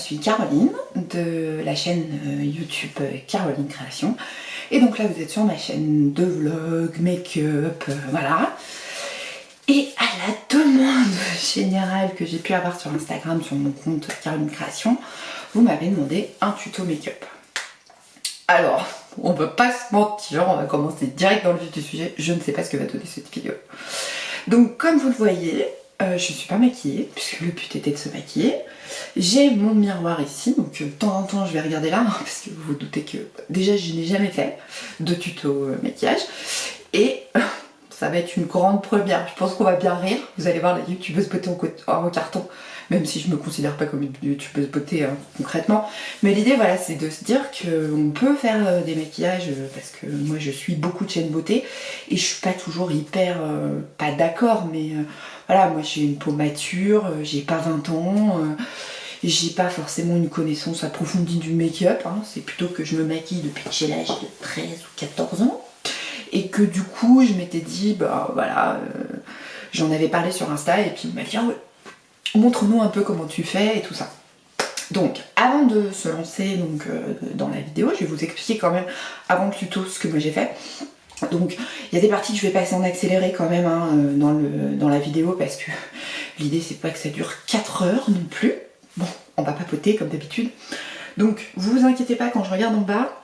suis Caroline de la chaîne YouTube Caroline Création. Et donc là vous êtes sur ma chaîne de vlog, make-up, voilà. Et à la demande générale que j'ai pu avoir sur Instagram, sur mon compte Caroline Création, vous m'avez demandé un tuto make-up. Alors, on va pas se mentir, on va commencer direct dans le vif du sujet, je ne sais pas ce que va donner cette vidéo. Donc comme vous le voyez, je suis pas maquillée, puisque le but était de se maquiller. J'ai mon miroir ici, donc de temps en temps je vais regarder là, parce que vous vous doutez que déjà je n'ai jamais fait de tuto maquillage. Et ça va être une grande première, je pense qu'on va bien rire. Vous allez voir la youtubeuse beauté en carton, même si je me considère pas comme une youtubeuse beauté concrètement. Mais l'idée voilà, c'est de se dire qu'on peut faire des maquillages, parce que moi je suis beaucoup de chaînes beauté, et je suis pas toujours hyper, pas d'accord, mais voilà, moi j'ai une peau mature, j'ai pas 20 ans, j'ai pas forcément une connaissance approfondie du make-up, hein. C'est plutôt que je me maquille depuis que j'ai l'âge de 13 ou 14 ans. Et que du coup je m'étais dit bah voilà, j'en avais parlé sur Insta et puis il m'a dit ah ouais, montre-nous un peu comment tu fais et tout ça. Donc avant de se lancer donc, dans la vidéo, je vais vous expliquer quand même avant le tuto ce que moi j'ai fait. Donc il y a des parties que je vais passer en accéléré quand même hein, dans la vidéo, parce que l'idée c'est pas que ça dure 4 heures non plus. Bon, on va papoter comme d'habitude. Donc vous vous inquiétez pas quand je regarde en bas.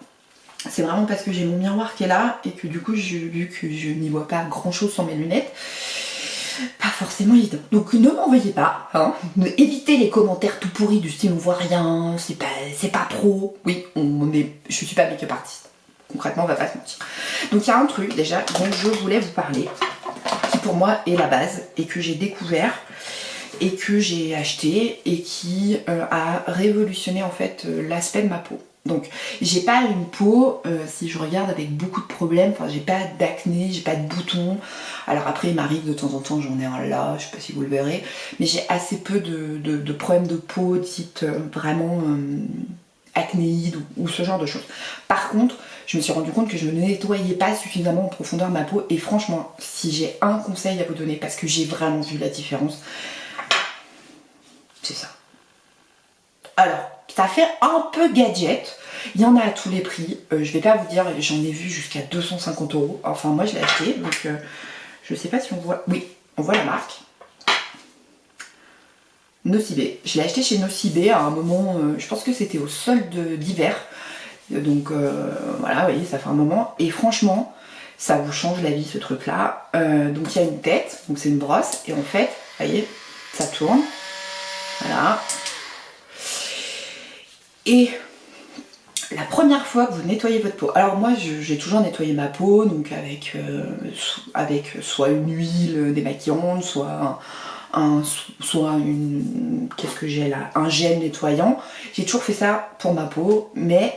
C'est vraiment parce que j'ai mon miroir qui est là et que du coup, vu que je n'y vois pas grand chose sans mes lunettes, pas forcément évident. Donc ne m'envoyez pas, hein. Évitez les commentaires tout pourris du style on voit rien, c'est pas pro. Oui, je suis pas make-up artiste. Concrètement, on va pas se mentir. Donc il y a un truc déjà dont je voulais vous parler, qui pour moi est la base et que j'ai découvert et que j'ai acheté et qui a révolutionné en fait l'aspect de ma peau. Donc j'ai pas une peau, si je regarde, avec beaucoup de problèmes, enfin j'ai pas d'acné, j'ai pas de boutons. Alors après il m'arrive de temps en temps, j'en ai un là, je sais pas si vous le verrez, mais j'ai assez peu de problèmes de peau dites vraiment acnéides ou ce genre de choses. Par contre, je me suis rendu compte que je ne nettoyais pas suffisamment en profondeur ma peau, et franchement, si j'ai un conseil à vous donner, parce que j'ai vraiment vu la différence, c'est ça. Alors, ça fait un peu gadget, il y en a à tous les prix, je vais pas vous dire, j'en ai vu jusqu'à 250 €, enfin moi je l'ai acheté, donc je sais pas si on voit, oui, on voit la marque. Nocibé, je l'ai acheté chez Nocibé à un moment, je pense que c'était au solde d'hiver, donc voilà, vous voyez, ça fait un moment, et franchement, ça vous change la vie ce truc là. Donc il y a une tête, donc c'est une brosse, et en fait, vous voyez, ça tourne, voilà. Et la première fois que vous nettoyez votre peau, alors moi j'ai toujours nettoyé ma peau, donc avec soit une huile démaquillante, soit qu'est-ce que j'ai là, un gel nettoyant. J'ai toujours fait ça pour ma peau, mais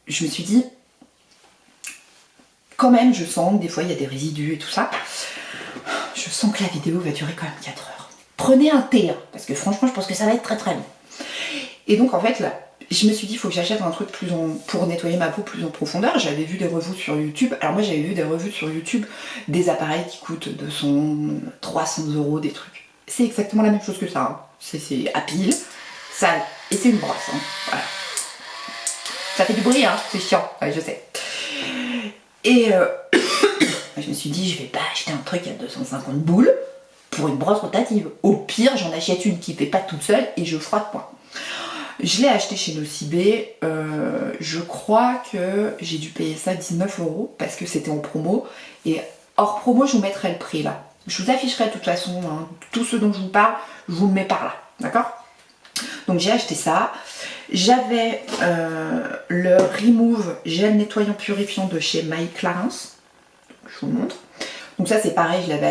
je me suis dit, quand même je sens que des fois il y a des résidus et tout ça. Je sens que la vidéo va durer quand même 4 heures. Prenez un thé, hein, parce que franchement je pense que ça va être très très long. Et donc en fait là, je me suis dit il faut que j'achète un truc pour nettoyer ma peau plus en profondeur. J'avais vu des revues sur YouTube. Alors moi j'avais vu des revues sur YouTube des appareils qui coûtent 200, 300 €, des trucs. C'est exactement la même chose que ça. Hein. C'est à pile, ça, et c'est une brosse. Hein. Voilà. Ça fait du bruit, hein, c'est chiant, ouais, je sais. Et je me suis dit je vais pas acheter un truc à 250 boules pour une brosse rotative. Au pire j'en achète une qui fait pas toute seule et je frotte point. Je l'ai acheté chez Nocibé, je crois que j'ai dû payer ça 19 € parce que c'était en promo, et hors promo je vous mettrai le prix là. Je vous afficherai de toute façon hein, tout ce dont je vous parle, je vous le mets par là, d'accord? Donc j'ai acheté ça, j'avais le Remove gel nettoyant purifiant de chez My Clarins, je vous le montre. Donc ça c'est pareil, je l'avais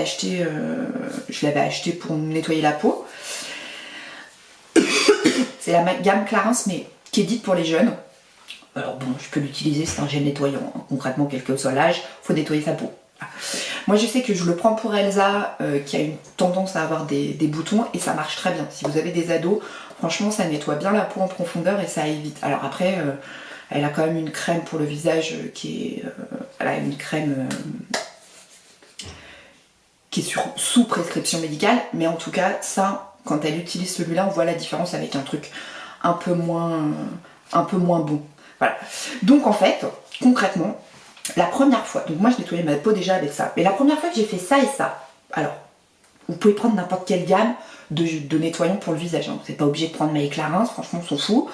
acheté pour nettoyer la peau. C'est la gamme Clarins, mais qui est dite pour les jeunes. Alors bon, je peux l'utiliser, c'est un gel nettoyant. Hein. Concrètement, quel que soit l'âge, il faut nettoyer sa peau. Moi, je sais que je le prends pour Elsa, qui a une tendance à avoir des boutons, et ça marche très bien. Si vous avez des ados, franchement, ça nettoie bien la peau en profondeur et ça évite. Alors après, elle a quand même une crème pour le visage qui est... elle a une crème... qui est sous prescription médicale, mais en tout cas, ça... quand elle utilise celui-là, on voit la différence avec un truc un peu moins bon. Voilà. Donc en fait, concrètement, la première fois, donc moi je nettoyais ma peau déjà avec ça, mais la première fois que j'ai fait ça et ça, alors, vous pouvez prendre n'importe quelle gamme de nettoyant pour le visage, hein. Vous n'êtes pas obligé de prendre Maï Clarins, franchement on s'en fout.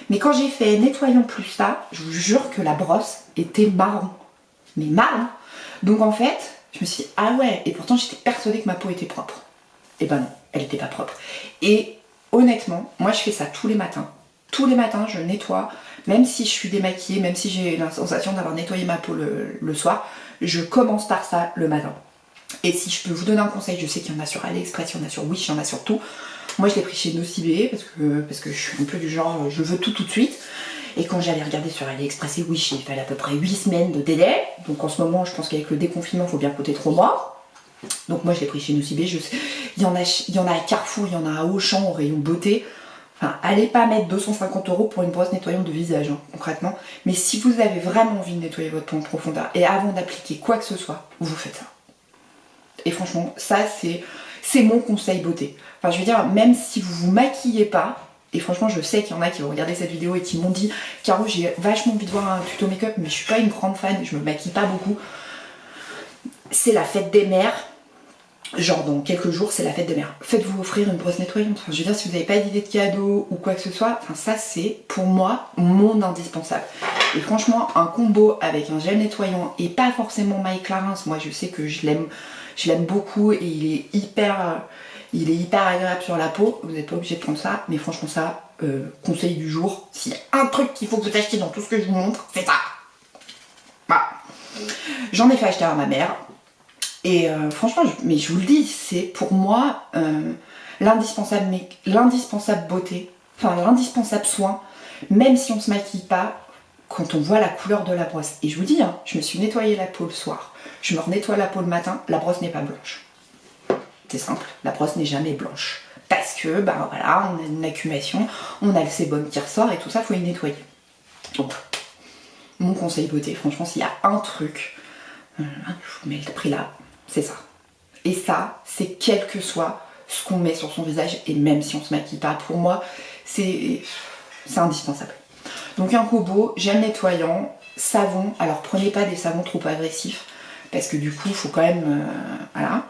Mais quand j'ai fait nettoyant plus ça, je vous jure que la brosse était marron. Mais marron. Donc en fait, je me suis dit, ah ouais, et pourtant j'étais persuadée que ma peau était propre. Et ben non, elle n'était pas propre. Et honnêtement, moi je fais ça tous les matins. Tous les matins, je nettoie, même si je suis démaquillée, même si j'ai la sensation d'avoir nettoyé ma peau le soir, je commence par ça le matin. Et si je peux vous donner un conseil, je sais qu'il y en a sur AliExpress, il y en a sur Wish, il y en a sur tout. Moi je l'ai pris chez Nocibé parce que je suis un peu du genre, je veux tout de suite. Et quand j'allais regarder sur AliExpress et Wish, il fallait à peu près 8 semaines de délai. Donc en ce moment, je pense qu'avec le déconfinement, il faut bien compter 3 mois. Donc moi je l'ai pris chez Nocibé. Il y en a à Carrefour, il y en a à Auchan, au rayon beauté. Enfin, allez pas mettre 250 € pour une brosse nettoyante de visage, hein, concrètement. Mais si vous avez vraiment envie de nettoyer votre peau en profondeur, et avant d'appliquer quoi que ce soit, vous faites ça. Et franchement, ça c'est mon conseil beauté. Enfin, je veux dire, même si vous vous maquillez pas, et franchement, je sais qu'il y en a qui vont regarder cette vidéo et qui m'ont dit, Caro, j'ai vachement envie de voir un tuto make-up, mais je suis pas une grande fan, je me maquille pas beaucoup. C'est la fête des mères. Genre dans quelques jours, c'est la fête des mères. Faites-vous offrir une brosse nettoyante. Enfin, je veux dire, si vous n'avez pas d'idée de cadeau ou quoi que ce soit, enfin, ça c'est pour moi mon indispensable. Et franchement, un combo avec un gel nettoyant et pas forcément Maï Clarins, moi je sais que je l'aime beaucoup et il est hyper agréable sur la peau. Vous n'êtes pas obligé de prendre ça, mais franchement ça, conseil du jour, s'il y a un truc qu'il faut que vous achetiez dans tout ce que je vous montre, c'est ça. Voilà. J'en ai fait acheter à ma mère. Et franchement, mais je vous le dis, c'est pour moi l'indispensable beauté, enfin l'indispensable soin, même si on se maquille pas, quand on voit la couleur de la brosse. Et je vous dis, hein, je me suis nettoyé la peau le soir, je me renettoie la peau le matin, la brosse n'est pas blanche. C'est simple, la brosse n'est jamais blanche. Parce que, ben voilà, on a une accumulation, on a le sébum qui ressort et tout ça, faut y nettoyer. Donc, mon conseil beauté, franchement, s'il y a un truc, je vous mets le prix là, c'est ça. Et ça, c'est quel que soit ce qu'on met sur son visage, et même si on se maquille pas, pour moi, c'est indispensable. Donc un combo, gel nettoyant, savon. Alors prenez pas des savons trop agressifs, parce que du coup, il faut quand même... voilà.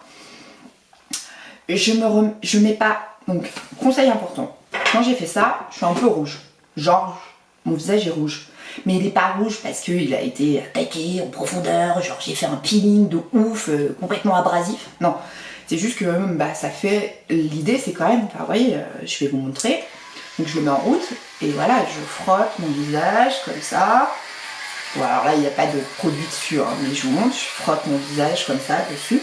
Je mets pas... Donc, conseil important. Quand j'ai fait ça, je suis un peu rouge. Genre, mon visage est rouge. Mais il n'est pas rouge parce qu'il a été attaqué en profondeur, genre j'ai fait un peeling de ouf, complètement abrasif. Non, c'est juste que bah, ça fait... L'idée c'est quand même, enfin, vous voyez, je vais vous montrer. Donc je le mets en route et voilà, je frotte mon visage comme ça. Bon alors là il n'y a pas de produit dessus, hein, mais je vous montre, je frotte mon visage comme ça dessus.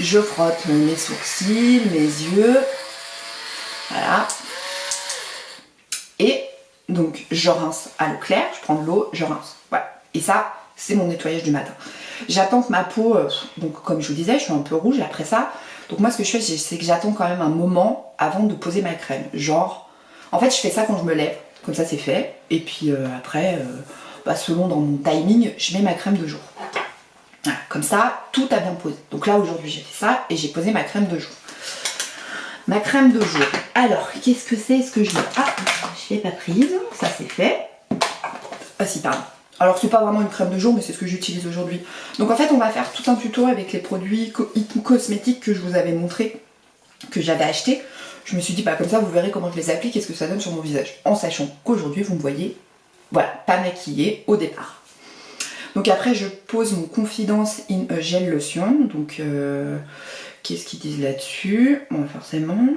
Je frotte mes sourcils, mes yeux. Voilà. Et donc je rince à l'eau claire, je prends de l'eau, je rince. Voilà. Et ça, c'est mon nettoyage du matin. J'attends que ma peau, donc comme je vous disais, je suis un peu rouge après ça. Donc moi ce que je fais, c'est que j'attends quand même un moment avant de poser ma crème. Genre, en fait je fais ça quand je me lève, comme ça c'est fait. Et puis après, bah, selon dans mon timing, je mets ma crème de jour. Voilà, comme ça, tout a bien posé. Donc là aujourd'hui j'ai fait ça et j'ai posé ma crème de jour. Ma crème de jour. Alors, qu'est-ce que c'est ce que je mets? Ah, je l'ai pas prise, ça c'est fait. Ah si, pardon. Alors c'est pas vraiment une crème de jour, mais c'est ce que j'utilise aujourd'hui. Donc en fait, on va faire tout un tuto avec les produits cosmétiques que je vous avais montré, que j'avais acheté. Je me suis dit, bah comme ça, vous verrez comment je les applique et ce que ça donne sur mon visage. En sachant qu'aujourd'hui, vous me voyez, voilà, pas maquillée au départ. Donc après, je pose mon Confidence in a Gel Lotion. Donc... qu'est-ce qu'ils disent là-dessus? Bon, forcément.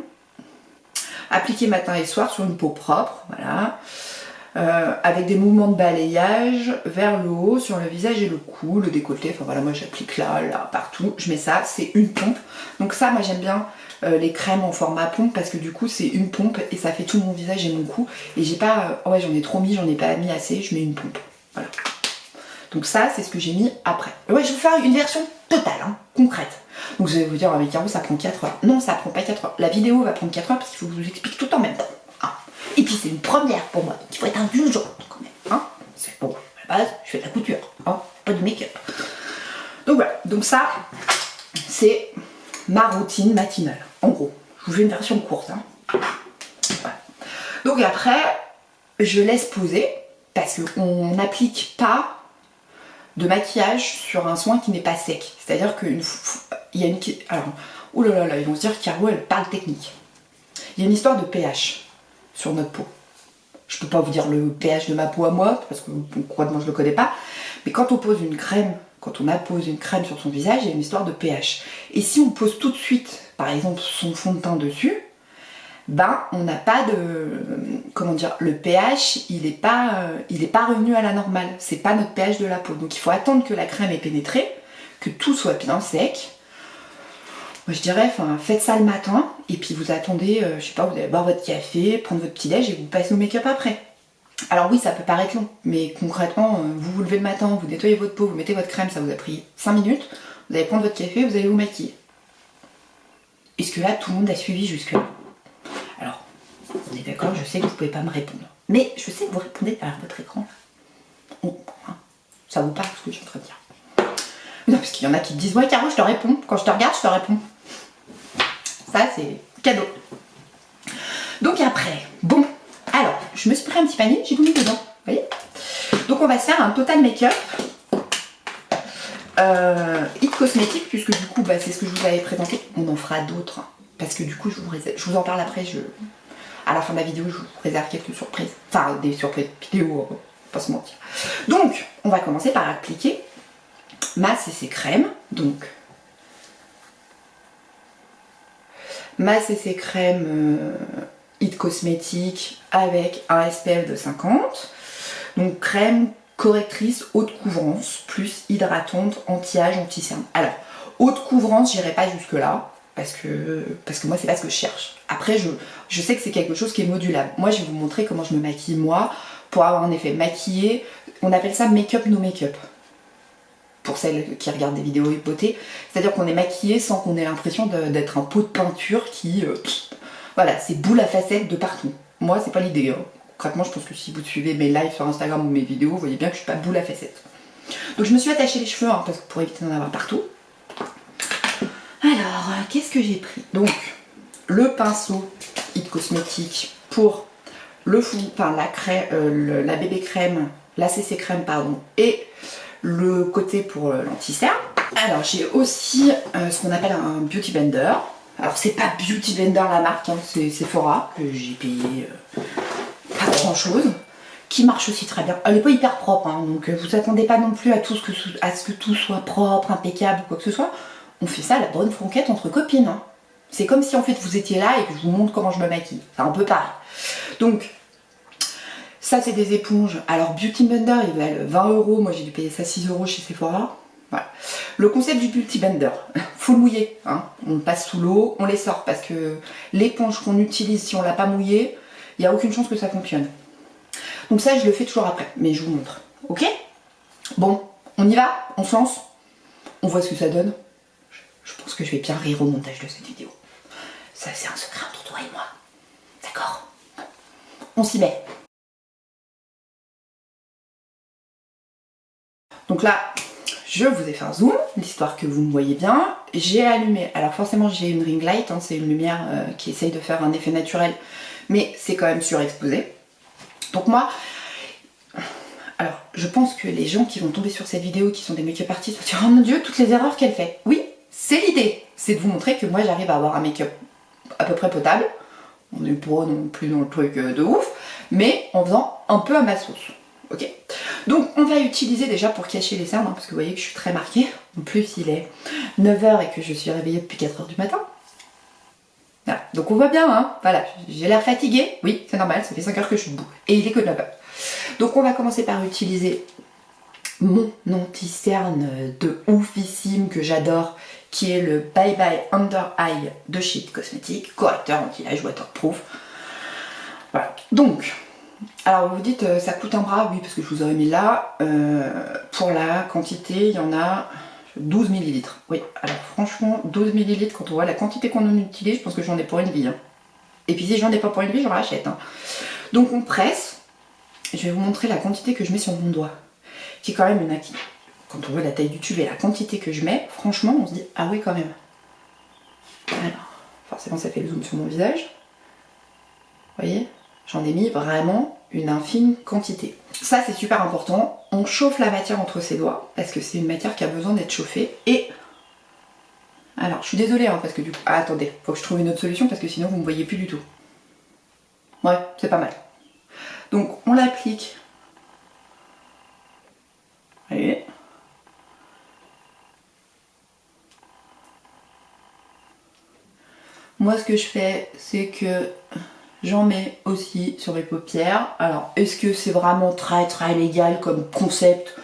Appliquer matin et soir sur une peau propre, voilà. Avec des mouvements de balayage vers le haut, sur le visage et le cou, le décolleté. Enfin voilà, moi j'applique là, là, partout. Je mets ça, c'est une pompe. Donc ça, moi j'aime bien les crèmes en format pompe parce que du coup c'est une pompe et ça fait tout mon visage et mon cou. Et j'ai pas... ouais, j'en ai trop mis, j'en ai pas mis assez, je mets une pompe. Voilà. Donc ça, c'est ce que j'ai mis après. Et ouais, je vais vous faire une version totale, hein, concrète. Donc vous allez vous dire, avec Caro, ça prend 4 heures. Non, ça prend pas 4 heures. La vidéo va prendre 4 heures parce qu'il faut que je vous explique tout en même temps. Hein. Et puis c'est une première pour moi, donc il faut être indulgent quand même. Hein. C'est bon, à la base, je fais de la couture, hein, pas du make-up. Donc voilà, donc ça, c'est ma routine matinale. En gros, je vous fais une version courte. Hein. Voilà. Donc après, je laisse poser parce qu'on n'applique pas de maquillage sur un soin qui n'est pas sec. C'est-à-dire qu'il y a une... Alors, oulala, ils vont se dire que Caro, elle parle technique. Il y a une histoire de pH sur notre peau. Je peux pas vous dire le pH de ma peau à moi, parce que concrètement je le connais pas. Mais quand on pose une crème, quand on appose une crème sur son visage, il y a une histoire de pH. Et si on pose tout de suite, par exemple, son fond de teint dessus, ben on n'a pas de... Comment dire, le pH, il est pas revenu à la normale. C'est pas notre pH de la peau. Donc il faut attendre que la crème ait pénétré, que tout soit bien sec. Moi je dirais, enfin, faites ça le matin, et puis vous attendez, je sais pas, vous allez boire votre café, prendre votre petit déj, et vous passez au make-up après. Alors oui, ça peut paraître long, mais concrètement, vous vous levez le matin, vous nettoyez votre peau, vous mettez votre crème, ça vous a pris 5 minutes, vous allez prendre votre café, vous allez vous maquiller. Est-ce que là, tout le monde a suivi jusque-là? Alors, on est d'accord, je sais que vous pouvez pas me répondre, mais je sais que vous répondez derrière votre écran. Bon, hein, ça vous parle ce que je suis en train de dire. Non, parce qu'il y en a qui disent, ouais Caro, je te réponds, quand je te regarde, je te réponds. Ça, c'est cadeau. Donc après, bon, alors, je me suis pris un petit panier, j'ai tout mis dedans, vous voyez. Donc on va se faire un total make-up It Cosmetics, puisque du coup, bah, c'est ce que je vous avais présenté. On en fera d'autres, hein, parce que du coup, je vous en parle après, à la fin de la vidéo, je vous réserve quelques surprises. Enfin, des surprises vidéo, pas se mentir. Donc, on va commencer par appliquer ma CC crème, donc ma CC crème It Cosmetics avec un SPF de 50, donc crème correctrice haute couvrance plus hydratante anti-âge, anti-cerne. Alors haute couvrance, j'irai pas jusque là parce que moi c'est pas ce que je cherche. Après je sais que c'est quelque chose qui est modulable. Moi je vais vous montrer comment je me maquille moi pour avoir un effet maquillé. On appelle ça make-up no make-up. Pour celles qui regardent des vidéos beauté, c'est-à-dire qu'on est maquillé sans qu'on ait l'impression d'être un pot de peinture qui... voilà, c'est boule à facettes de partout. Moi, c'est pas l'idée. Hein. Concrètement, je pense que si vous suivez mes lives sur Instagram ou mes vidéos, vous voyez bien que je suis pas boule à facettes. Donc je me suis attaché les cheveux, hein, parce que pour éviter d'en avoir partout. Alors, qu'est-ce que j'ai pris? Donc, le pinceau It Cosmetics pour le fond, enfin la crème, la bébé crème, la CC crème, pardon, et le côté pour l'anti-cerne. Alors j'ai aussi ce qu'on appelle un Beauty Blender. Alors c'est pas Beauty Blender la marque, hein, c'est Sephora, que j'ai payé pas grand chose, qui marche aussi très bien. Elle n'est pas hyper propre, hein, donc vous attendez pas non plus à ce que tout soit propre, impeccable ou quoi que ce soit. On fait ça à la bonne franquette entre copines. Hein. C'est comme si en fait vous étiez là et que je vous montre comment je me maquille. C'est un peu pareil. Donc ça c'est des éponges, alors Beauty Blender ils valent 20 €, moi j'ai dû payer ça 6 € chez Sephora. Voilà. Le concept du Beauty Blender, faut le mouiller, hein. On le passe sous l'eau, on les sort parce que l'éponge qu'on utilise, si on l'a pas mouillée, il n'y a aucune chance que ça fonctionne. Donc ça je le fais toujours après, mais je vous montre, ok? Bon, on y va, on se lance, on voit ce que ça donne. Je pense que je vais bien rire au montage de cette vidéo. Ça c'est un secret entre toi et moi, d'accord? On s'y met. Donc là, je vous ai fait un zoom, l'histoire que vous me voyez bien. J'ai allumé, alors forcément j'ai une ring light, hein, c'est une lumière qui essaye de faire un effet naturel, mais c'est quand même surexposé. Donc moi, alors je pense que les gens qui vont tomber sur cette vidéo, qui sont des make-up artistes, vont se dire oh mon dieu, toutes les erreurs qu'elle fait. Oui, c'est l'idée, c'est de vous montrer que moi j'arrive à avoir un make-up à peu près potable. On n'est pas non plus dans le truc de ouf, mais en faisant un peu à ma sauce. Ok, donc on va utiliser déjà pour cacher les cernes, hein, parce que vous voyez que je suis très marquée. En plus il est 9 h et que je suis réveillée depuis 4 h du matin. Voilà. Donc on voit bien, hein, voilà, j'ai l'air fatiguée, oui c'est normal, ça fait 5 h que je suis debout. Et il est que 9 h. Donc on va commencer par utiliser mon anti-cerne de oufissime que j'adore, qui est le Bye Bye Under Eye de chez It Cosmetics, correcteur anti-âge waterproof. Voilà, donc... Alors vous vous dites ça coûte un bras, oui parce que je vous aurais mis là, pour la quantité il y en a 12 ml. Oui, alors franchement 12 ml quand on voit la quantité qu'on en utilise, je pense que j'en ai pour une vie. Hein. Et puis si j'en ai pas pour une vie, j'en rachète. Hein. Donc on presse, je vais vous montrer la quantité que je mets sur mon doigt, qui est quand même une acquis. Quand on voit la taille du tube et la quantité que je mets, franchement on se dit ah oui quand même. Alors, forcément ça fait le zoom sur mon visage. Vous voyez, j'en ai mis vraiment une infime quantité. Ça c'est super important, on chauffe la matière entre ses doigts, parce que c'est une matière qui a besoin d'être chauffée. Et alors je suis désolée hein, parce que du coup, ah, attendez, faut que je trouve une autre solution parce que sinon vous me voyez plus du tout. Ouais, c'est pas mal. Donc on l'applique. Allez. Moi ce que je fais, c'est que j'en mets aussi sur mes paupières. Alors est-ce que c'est vraiment très légal comme concept?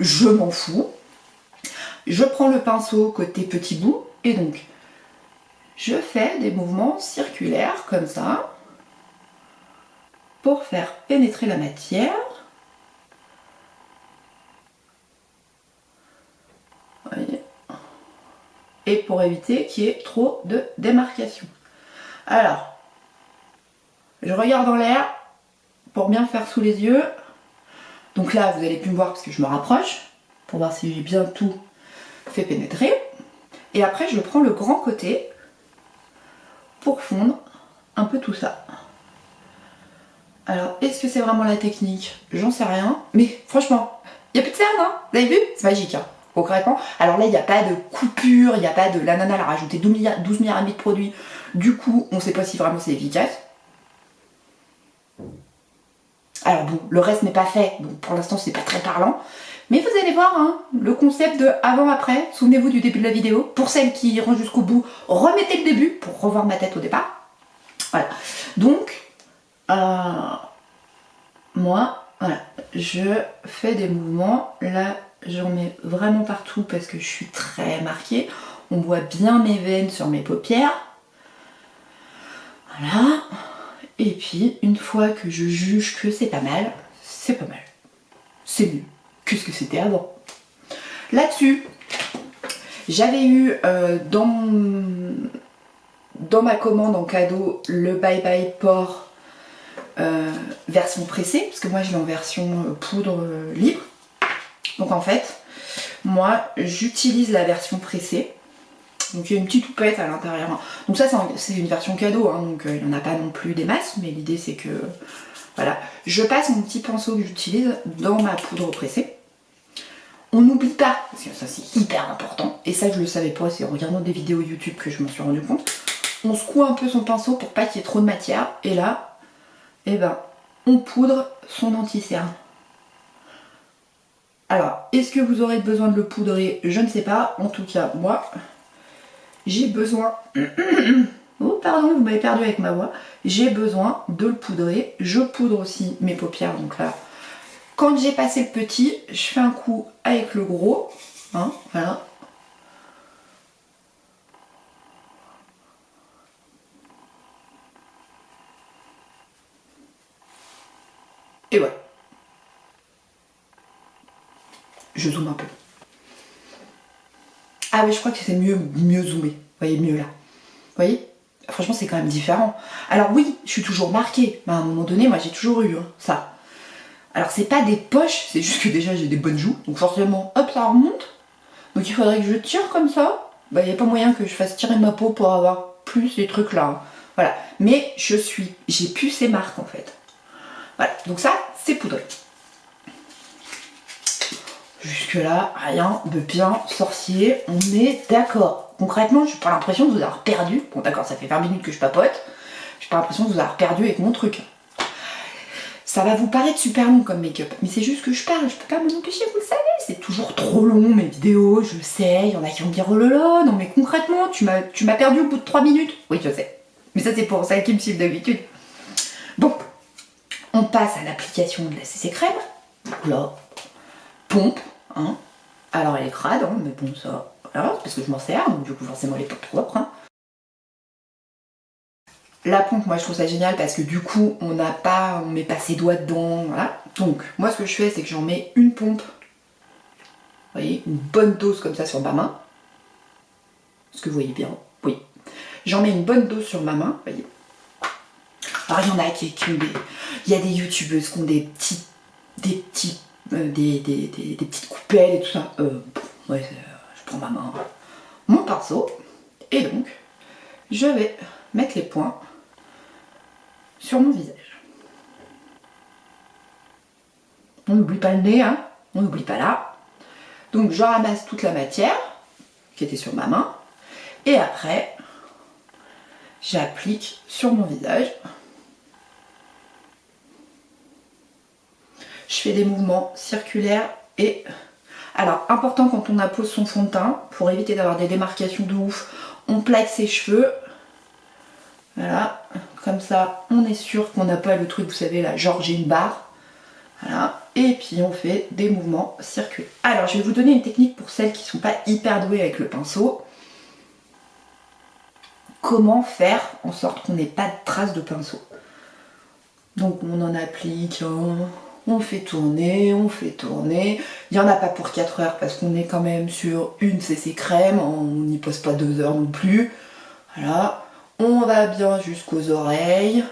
Je m'en fous. Je prends le pinceau côté petit bout et donc je fais des mouvements circulaires comme ça pour faire pénétrer la matière. Voyez. Et pour éviter qu'il y ait trop de démarcation. Alors, je regarde en l'air pour bien faire sous les yeux. Donc là, vous allez plus me voir parce que je me rapproche pour voir si j'ai bien tout fait pénétrer. Et après, je prends le grand côté pour fondre un peu tout ça. Alors, est-ce que c'est vraiment la technique? J'en sais rien. Mais franchement, il n'y a plus de cerne, hein? Vous avez vu? C'est magique, hein, concrètement. Alors là, il n'y a pas de coupure, il n'y a pas de... La nana, elle a rajouté 12 milliards et demi de produits. Du coup, on ne sait pas si vraiment c'est efficace. Alors bon, le reste n'est pas fait, donc pour l'instant, c'est pas très parlant. Mais vous allez voir, hein, le concept de avant-après. Souvenez-vous du début de la vidéo. Pour celles qui iront jusqu'au bout, remettez le début pour revoir ma tête au départ. Voilà. Donc... moi, voilà, je fais des mouvements, là j'en mets vraiment partout parce que je suis très marquée, on voit bien mes veines sur mes paupières, voilà, et puis une fois que je juge que c'est pas mal, c'est mieux que ce que c'était avant. Là-dessus, j'avais eu dans ma commande en cadeau le Bye Bye Pore version pressée, parce que moi je l'ai en version poudre libre. Donc en fait, moi j'utilise la version pressée. Donc il y a une petite houppette à l'intérieur. Donc ça c'est une version cadeau, hein, donc il n'y en a pas non plus des masses, mais l'idée c'est que voilà, je passe mon petit pinceau que j'utilise dans ma poudre pressée. On n'oublie pas, parce que ça c'est hyper important, et ça je le savais pas, c'est en regardant des vidéos YouTube que je m'en suis rendu compte. On secoue un peu son pinceau pour pas qu'il y ait trop de matière, et là, eh ben, on poudre son anti-cerne. Alors, est-ce que vous aurez besoin de le poudrer? Je ne sais pas. En tout cas, moi, j'ai besoin... Oh, pardon, vous m'avez perdu avec ma voix. J'ai besoin de le poudrer. Je poudre aussi mes paupières. Donc là, quand j'ai passé le petit, je fais un coup avec le gros. Hein, voilà. Et voilà. Je zoome un peu. Ah oui, je crois que c'est mieux zoomé. Vous voyez, mieux là. Vous voyez? Franchement, c'est quand même différent. Alors oui, je suis toujours marquée. Mais à un moment donné, moi, j'ai toujours eu ça. Alors, c'est pas des poches, c'est juste que déjà, j'ai des bonnes joues. Donc forcément, hop, ça remonte. Donc il faudrait que je tire comme ça. Bah, il n'y a pas moyen que je fasse tirer ma peau pour avoir plus ces trucs là. Voilà. Mais j'ai plus ces marques en fait. Voilà. Donc ça, c'est poudré. Jusque là, rien de bien sorcier. On est d'accord. Concrètement, j'ai pas l'impression de vous avoir perdu. Bon d'accord, ça fait 20 minutes que je papote. J'ai pas l'impression de vous avoir perdu avec mon truc. Ça va vous paraître super long comme make-up, mais c'est juste que je parle, je peux pas m'en empêcher, vous le savez, c'est toujours trop long mes vidéos, je sais, il y en a qui vont me dire oh là là, non mais concrètement, tu m'as perdu au bout de 3 minutes. Oui, je sais, mais ça c'est pour celles qui me suivent d'habitude. Bon, on passe à l'application de la CC Crème. Là, pompe, hein. Alors elle est crade, hein, mais bon ça, voilà, parce que je m'en sers, donc du coup forcément elle est pas propre, hein. La pompe, moi je trouve ça génial parce que du coup on met pas ses doigts dedans, voilà. Donc moi ce que je fais c'est que j'en mets une pompe, vous voyez, une bonne dose comme ça sur ma main. Est-ce que vous voyez bien? Oui. J'en mets une bonne dose sur ma main, vous voyez. Alors il y en a qui ont des... Il y a des youtubeuses qui ont des petites coupelles et tout ça. Ouais, je prends ma main, mon pinceau, et donc je vais mettre les points sur mon visage. On n'oublie pas le nez, hein, on n'oublie pas là. Donc je ramasse toute la matière qui était sur ma main et après j'applique sur mon visage. Je fais des mouvements circulaires et... Alors, important quand on appose son fond de teint, pour éviter d'avoir des démarcations de ouf, on plaque ses cheveux. Voilà, comme ça, on est sûr qu'on n'a pas le truc, vous savez, là, genre j'ai une barre. Voilà, et puis on fait des mouvements circulaires. Alors, je vais vous donner une technique pour celles qui ne sont pas hyper douées avec le pinceau. Comment faire en sorte qu'on n'ait pas de traces de pinceau. Donc, on en applique... On fait tourner, on fait tourner. Il n'y en a pas pour 4 heures parce qu'on est quand même sur une CC crème. On n'y pose pas 2 heures non plus. Voilà. On va bien jusqu'aux oreilles.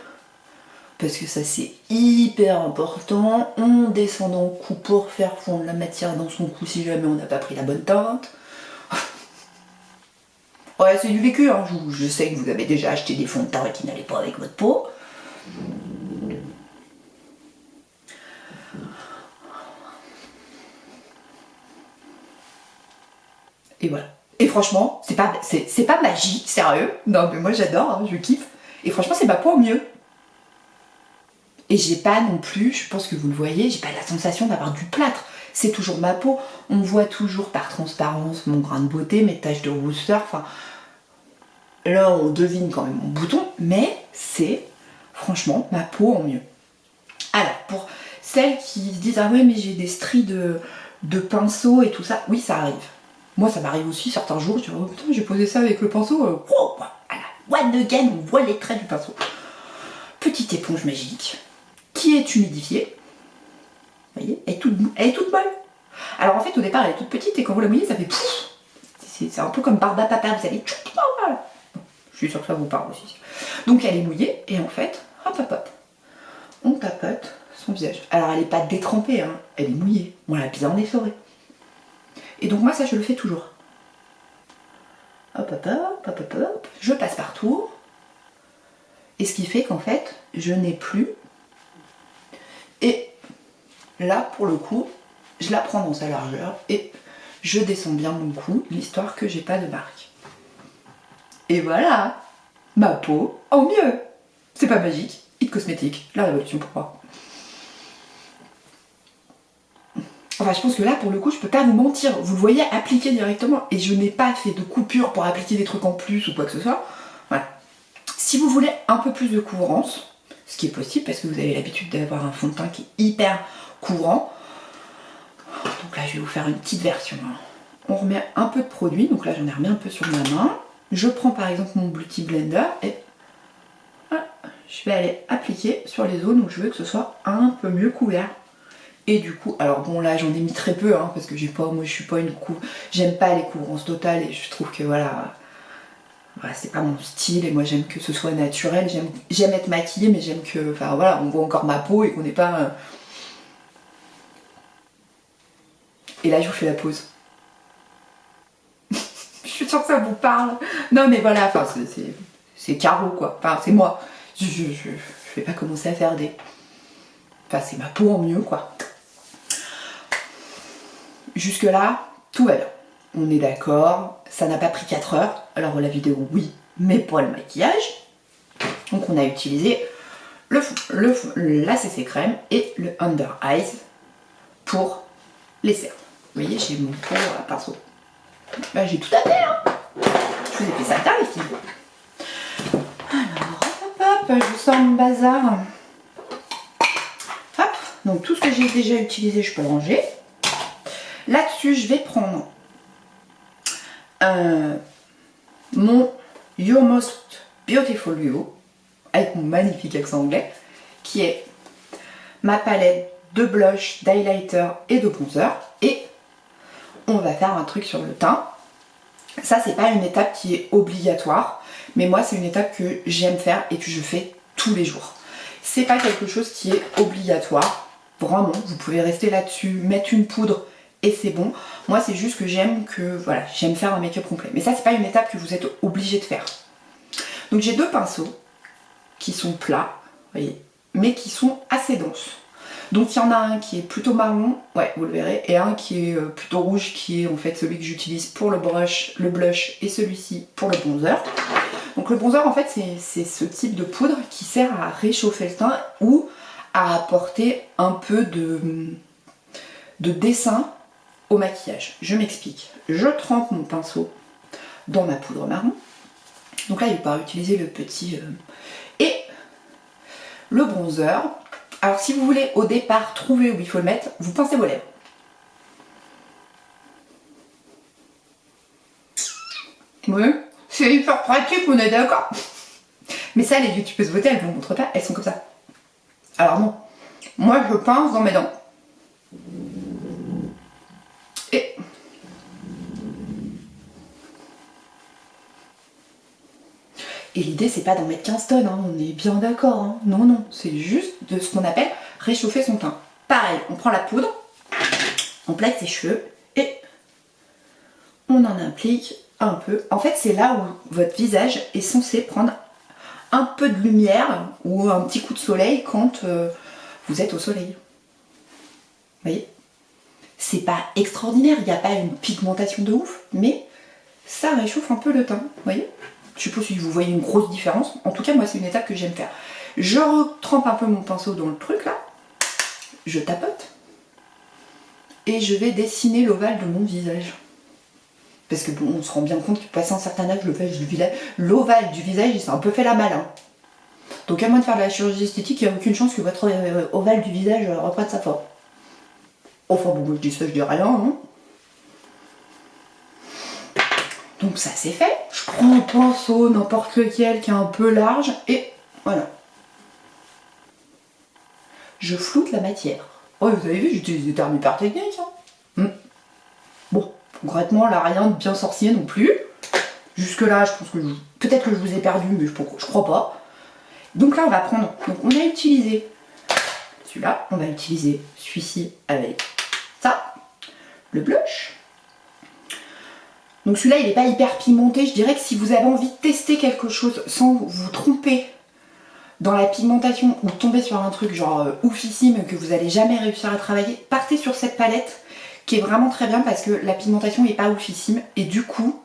Parce que ça c'est hyper important. On descend dans le cou pour faire fondre la matière dans son cou si jamais on n'a pas pris la bonne teinte. Ouais, c'est du vécu. Hein. Je sais que vous avez déjà acheté des fonds de teint qui n'allaient pas avec votre peau. Et voilà. Et franchement, c'est pas magique, sérieux. Non mais moi j'adore, hein, je kiffe. Et franchement, c'est ma peau au mieux. Et j'ai pas non plus, je pense que vous le voyez, j'ai pas la sensation d'avoir du plâtre. C'est toujours ma peau. On voit toujours par transparence mon grain de beauté, mes taches de rousseur. Enfin, là on devine quand même mon bouton, mais c'est franchement ma peau au mieux. Alors, pour celles qui se disent ah ouais mais j'ai des stries de pinceau et tout ça, oui ça arrive. Moi ça m'arrive aussi certains jours, je dis oh putain j'ai posé ça avec le pinceau, wow, voilà, one again, on voit les traits du pinceau. Petite éponge magique qui est humidifiée, vous voyez, elle est toute molle. Alors en fait au départ elle est toute petite et quand vous la mouillez ça fait pouf. C'est un peu comme barbe à papa, vous savez, voilà. Je suis sûre que ça vous parle aussi. Donc elle est mouillée et en fait, hop hop hop, on tapote son visage. Alors elle n'est pas détrempée, hein, elle est mouillée, on l'a bien essorée. Et donc moi ça je le fais toujours. Hop hop hop, hop hop hop, je passe partout. Et ce qui fait qu'en fait, je n'ai plus. Et là pour le coup, je la prends dans sa largeur et je descends bien mon cou, l'histoire que j'ai pas de marque. Et voilà, ma peau en mieux. C'est pas magique, It Cosmétique, la révolution pour moi. Enfin, je pense que là, pour le coup, je peux pas vous mentir. Vous le voyez appliquer directement. Et je n'ai pas fait de coupure pour appliquer des trucs en plus ou quoi que ce soit. Voilà. Si vous voulez un peu plus de couvrance, ce qui est possible parce que vous avez l'habitude d'avoir un fond de teint qui est hyper couvrant. Donc là, je vais vous faire une petite version. On remet un peu de produit. Donc là, j'en ai remis un peu sur ma main. Je prends par exemple mon Beauty Blender et voilà, je vais aller appliquer sur les zones où je veux que ce soit un peu mieux couvert. Et du coup, alors bon là j'en ai mis très peu hein, parce que moi je suis pas j'aime pas les couvrances totales et je trouve que voilà c'est pas mon style et moi j'aime que ce soit naturel, j'aime être maquillée mais j'aime que, enfin voilà, on voit encore ma peau et qu'on n'est pas... Et là je vous fais la pause. Je suis sûre que ça vous parle. Non mais voilà, enfin c'est Caro quoi, enfin c'est moi. Je vais pas commencer à faire des... Enfin c'est ma peau en mieux quoi. Jusque là, tout va bien. On est d'accord, ça n'a pas pris 4 heures. Alors la vidéo, oui, mais pas le maquillage. Donc on a utilisé la CC crème et le Under Eyes pour les cernes. Vous voyez, j'ai mon pot à pinceau. Bah, j'ai tout à fait, hein. Je vous ai fait ça tard, les filles. Alors, hop, hop, je sors mon bazar. Hop, donc tout ce que j'ai déjà utilisé, je peux le ranger. Là-dessus, je vais prendre mon Your Most Beautiful You, avec mon magnifique accent anglais, qui est ma palette de blush, d'highlighter et de bronzer. Et on va faire un truc sur le teint. Ça, c'est pas une étape qui est obligatoire, mais moi, c'est une étape que j'aime faire et que je fais tous les jours. C'est pas quelque chose qui est obligatoire. Vraiment, vous pouvez rester là-dessus, mettre une poudre et c'est bon. Moi c'est juste que j'aime faire un make-up complet. Mais ça c'est pas une étape que vous êtes obligé de faire. Donc j'ai deux pinceaux qui sont plats, vous voyez, mais qui sont assez denses. Donc il y en a un qui est plutôt marron, ouais vous le verrez, et un qui est plutôt rouge, qui est en fait celui que j'utilise pour le blush, et celui-ci pour le bronzer. Donc le bronzer en fait c'est ce type de poudre qui sert à réchauffer le teint ou à apporter un peu de dessin au maquillage. Je m'explique. Je trempe mon pinceau dans ma poudre marron. Donc là, il va pouvoir utiliser le petit... et le bronzer. Alors si vous voulez au départ trouver où il faut le mettre, vous pincez vos lèvres. Oui, c'est hyper pratique, on est d'accord. Mais ça, les youtubeuses beauté, elles ne vous montrent pas, elles sont comme ça. Alors non, moi je pince dans mes dents. Et l'idée c'est pas d'en mettre 15 tonnes, hein, on est bien d'accord. Hein. Non, non, c'est juste de ce qu'on appelle réchauffer son teint. Pareil, on prend la poudre, on plaque ses cheveux et on en applique un peu. En fait, c'est là où votre visage est censé prendre un peu de lumière ou un petit coup de soleil quand vous êtes au soleil. Vous voyez? C'est pas extraordinaire, il n'y a pas une pigmentation de ouf, mais ça réchauffe un peu le teint, vous voyez? Je sais pas si vous voyez une grosse différence. En tout cas, moi, c'est une étape que j'aime faire. Je retrempe un peu mon pinceau dans le truc, là. Je tapote. Et je vais dessiner l'ovale de mon visage. Parce que bon, on se rend bien compte que passé un certain âge, l'ovale du visage, il s'est un peu fait la malin. Donc à moins de faire de la chirurgie esthétique, il n'y a aucune chance que votre ovale du visage reprenne sa forme. Enfin bon, moi je dis ça, je dis rien, hein. Donc ça c'est fait, je prends un pinceau, n'importe lequel qui est un peu large, et voilà. Je floute la matière. Oh, vous avez vu, j'utilise des termes hyper techniques. Hein. Bon, concrètement, là, rien de bien sorcier non plus. Jusque là, je pense que peut-être que je vous ai perdu, mais je crois pas. Donc là, on va prendre, donc on a utilisé celui-là, on va utiliser celui-ci avec ça, le blush. Donc celui-là, il n'est pas hyper pimenté. Je dirais que si vous avez envie de tester quelque chose sans vous tromper dans la pigmentation ou tomber sur un truc genre oufissime que vous n'allez jamais réussir à travailler, partez sur cette palette qui est vraiment très bien parce que la pigmentation n'est pas oufissime et du coup,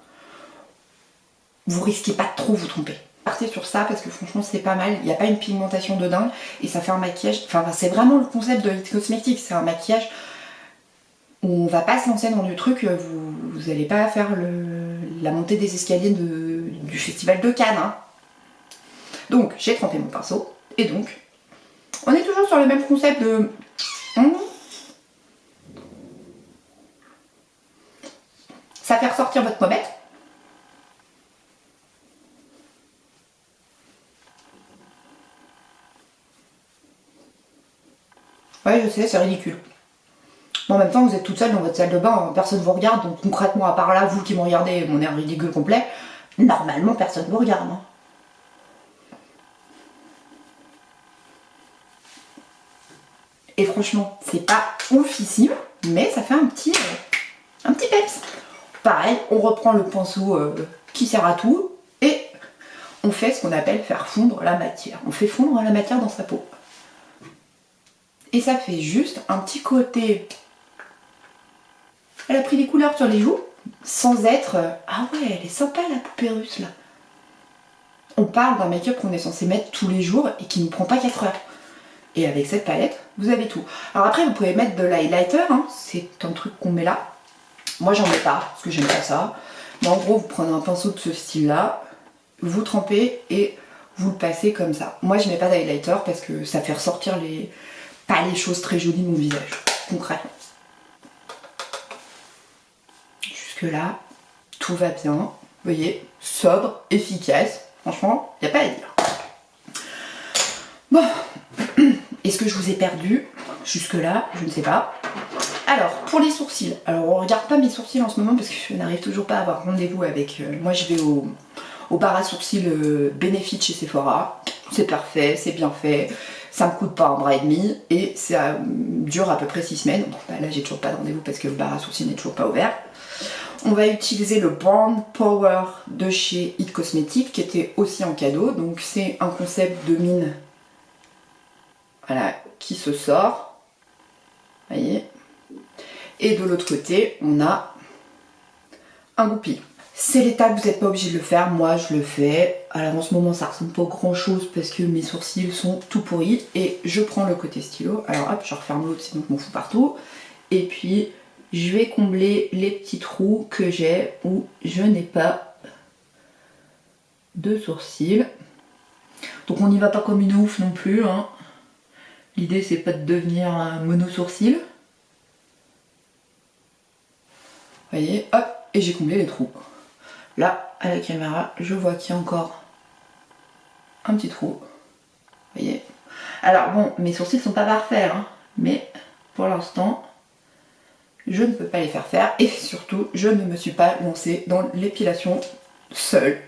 vous risquez pas de trop vous tromper. Partez sur ça parce que franchement c'est pas mal, il n'y a pas une pigmentation de dingue et ça fait un maquillage, enfin c'est vraiment le concept de It Cosmetics, c'est un maquillage où on va pas se lancer dans du truc, vous n'allez pas faire la montée des escaliers du festival de Cannes. Hein. Donc j'ai trempé mon pinceau et donc on est toujours sur le même concept de... Ça fait ressortir votre pommette. Ouais, je sais, c'est ridicule. Mais en même temps, vous êtes toute seule dans votre salle de bain, personne ne vous regarde, donc concrètement, à part là, vous qui me regardez, mon air ridicule complet, normalement, personne ne vous regarde. Hein. Et franchement, c'est pas oufissime, mais ça fait un petit peps. Pareil, on reprend le pinceau qui sert à tout, et on fait ce qu'on appelle faire fondre la matière. On fait fondre la matière dans sa peau. Et ça fait juste un petit côté... Elle a pris des couleurs sur les joues, sans être... Ah ouais, elle est sympa la poupée russe là. On parle d'un make-up qu'on est censé mettre tous les jours et qui ne prend pas 4 heures. Et avec cette palette, vous avez tout. Alors après, vous pouvez mettre de l'highlighter, hein, c'est un truc qu'on met là. Moi j'en mets pas, parce que j'aime pas ça. Mais en gros, vous prenez un pinceau de ce style-là, vous trempez et vous le passez comme ça. Moi je mets pas d'highlighter parce que ça fait ressortir pas les choses très jolies de mon visage, concrètement. Jusque là, tout va bien. Vous voyez, sobre, efficace. Franchement, il n'y a pas à dire. Bon, est-ce que je vous ai perdu? Jusque là, je ne sais pas. Alors, pour les sourcils. Alors, on regarde pas mes sourcils en ce moment parce que je n'arrive toujours pas à avoir rendez-vous avec... moi, je vais au bar à sourcils Benefit chez Sephora. C'est parfait, c'est bien fait. Ça me coûte pas un bras et demi et ça dure à peu près 6 semaines. Bon, bah là, j'ai toujours pas de rendez-vous parce que le bar à sourcils n'est toujours pas ouvert. On va utiliser le Brown Power de chez It Cosmetics qui était aussi en cadeau. Donc c'est un concept de mine, voilà, qui se sort. Voyez. Et de l'autre côté, on a un goupil. C'est l'étape, vous n'êtes pas obligé de le faire, moi je le fais. Alors en ce moment ça ressemble pas à grand chose parce que mes sourcils sont tout pourris. Et je prends le côté stylo, alors hop, je referme l'autre sinon je m'en fous partout. Et puis je vais combler les petits trous que j'ai où je n'ai pas de sourcils. Donc on n'y va pas comme une ouf non plus, hein. L'idée c'est pas de devenir un mono-sourcil. Vous voyez, hop, et j'ai comblé les trous. Là, à la caméra, je vois qu'il y a encore un petit trou. Vous voyez. Alors bon, mes sourcils sont pas parfaits, hein, mais pour l'instant, je ne peux pas les faire faire. Et surtout, je ne me suis pas lancée dans l'épilation seule.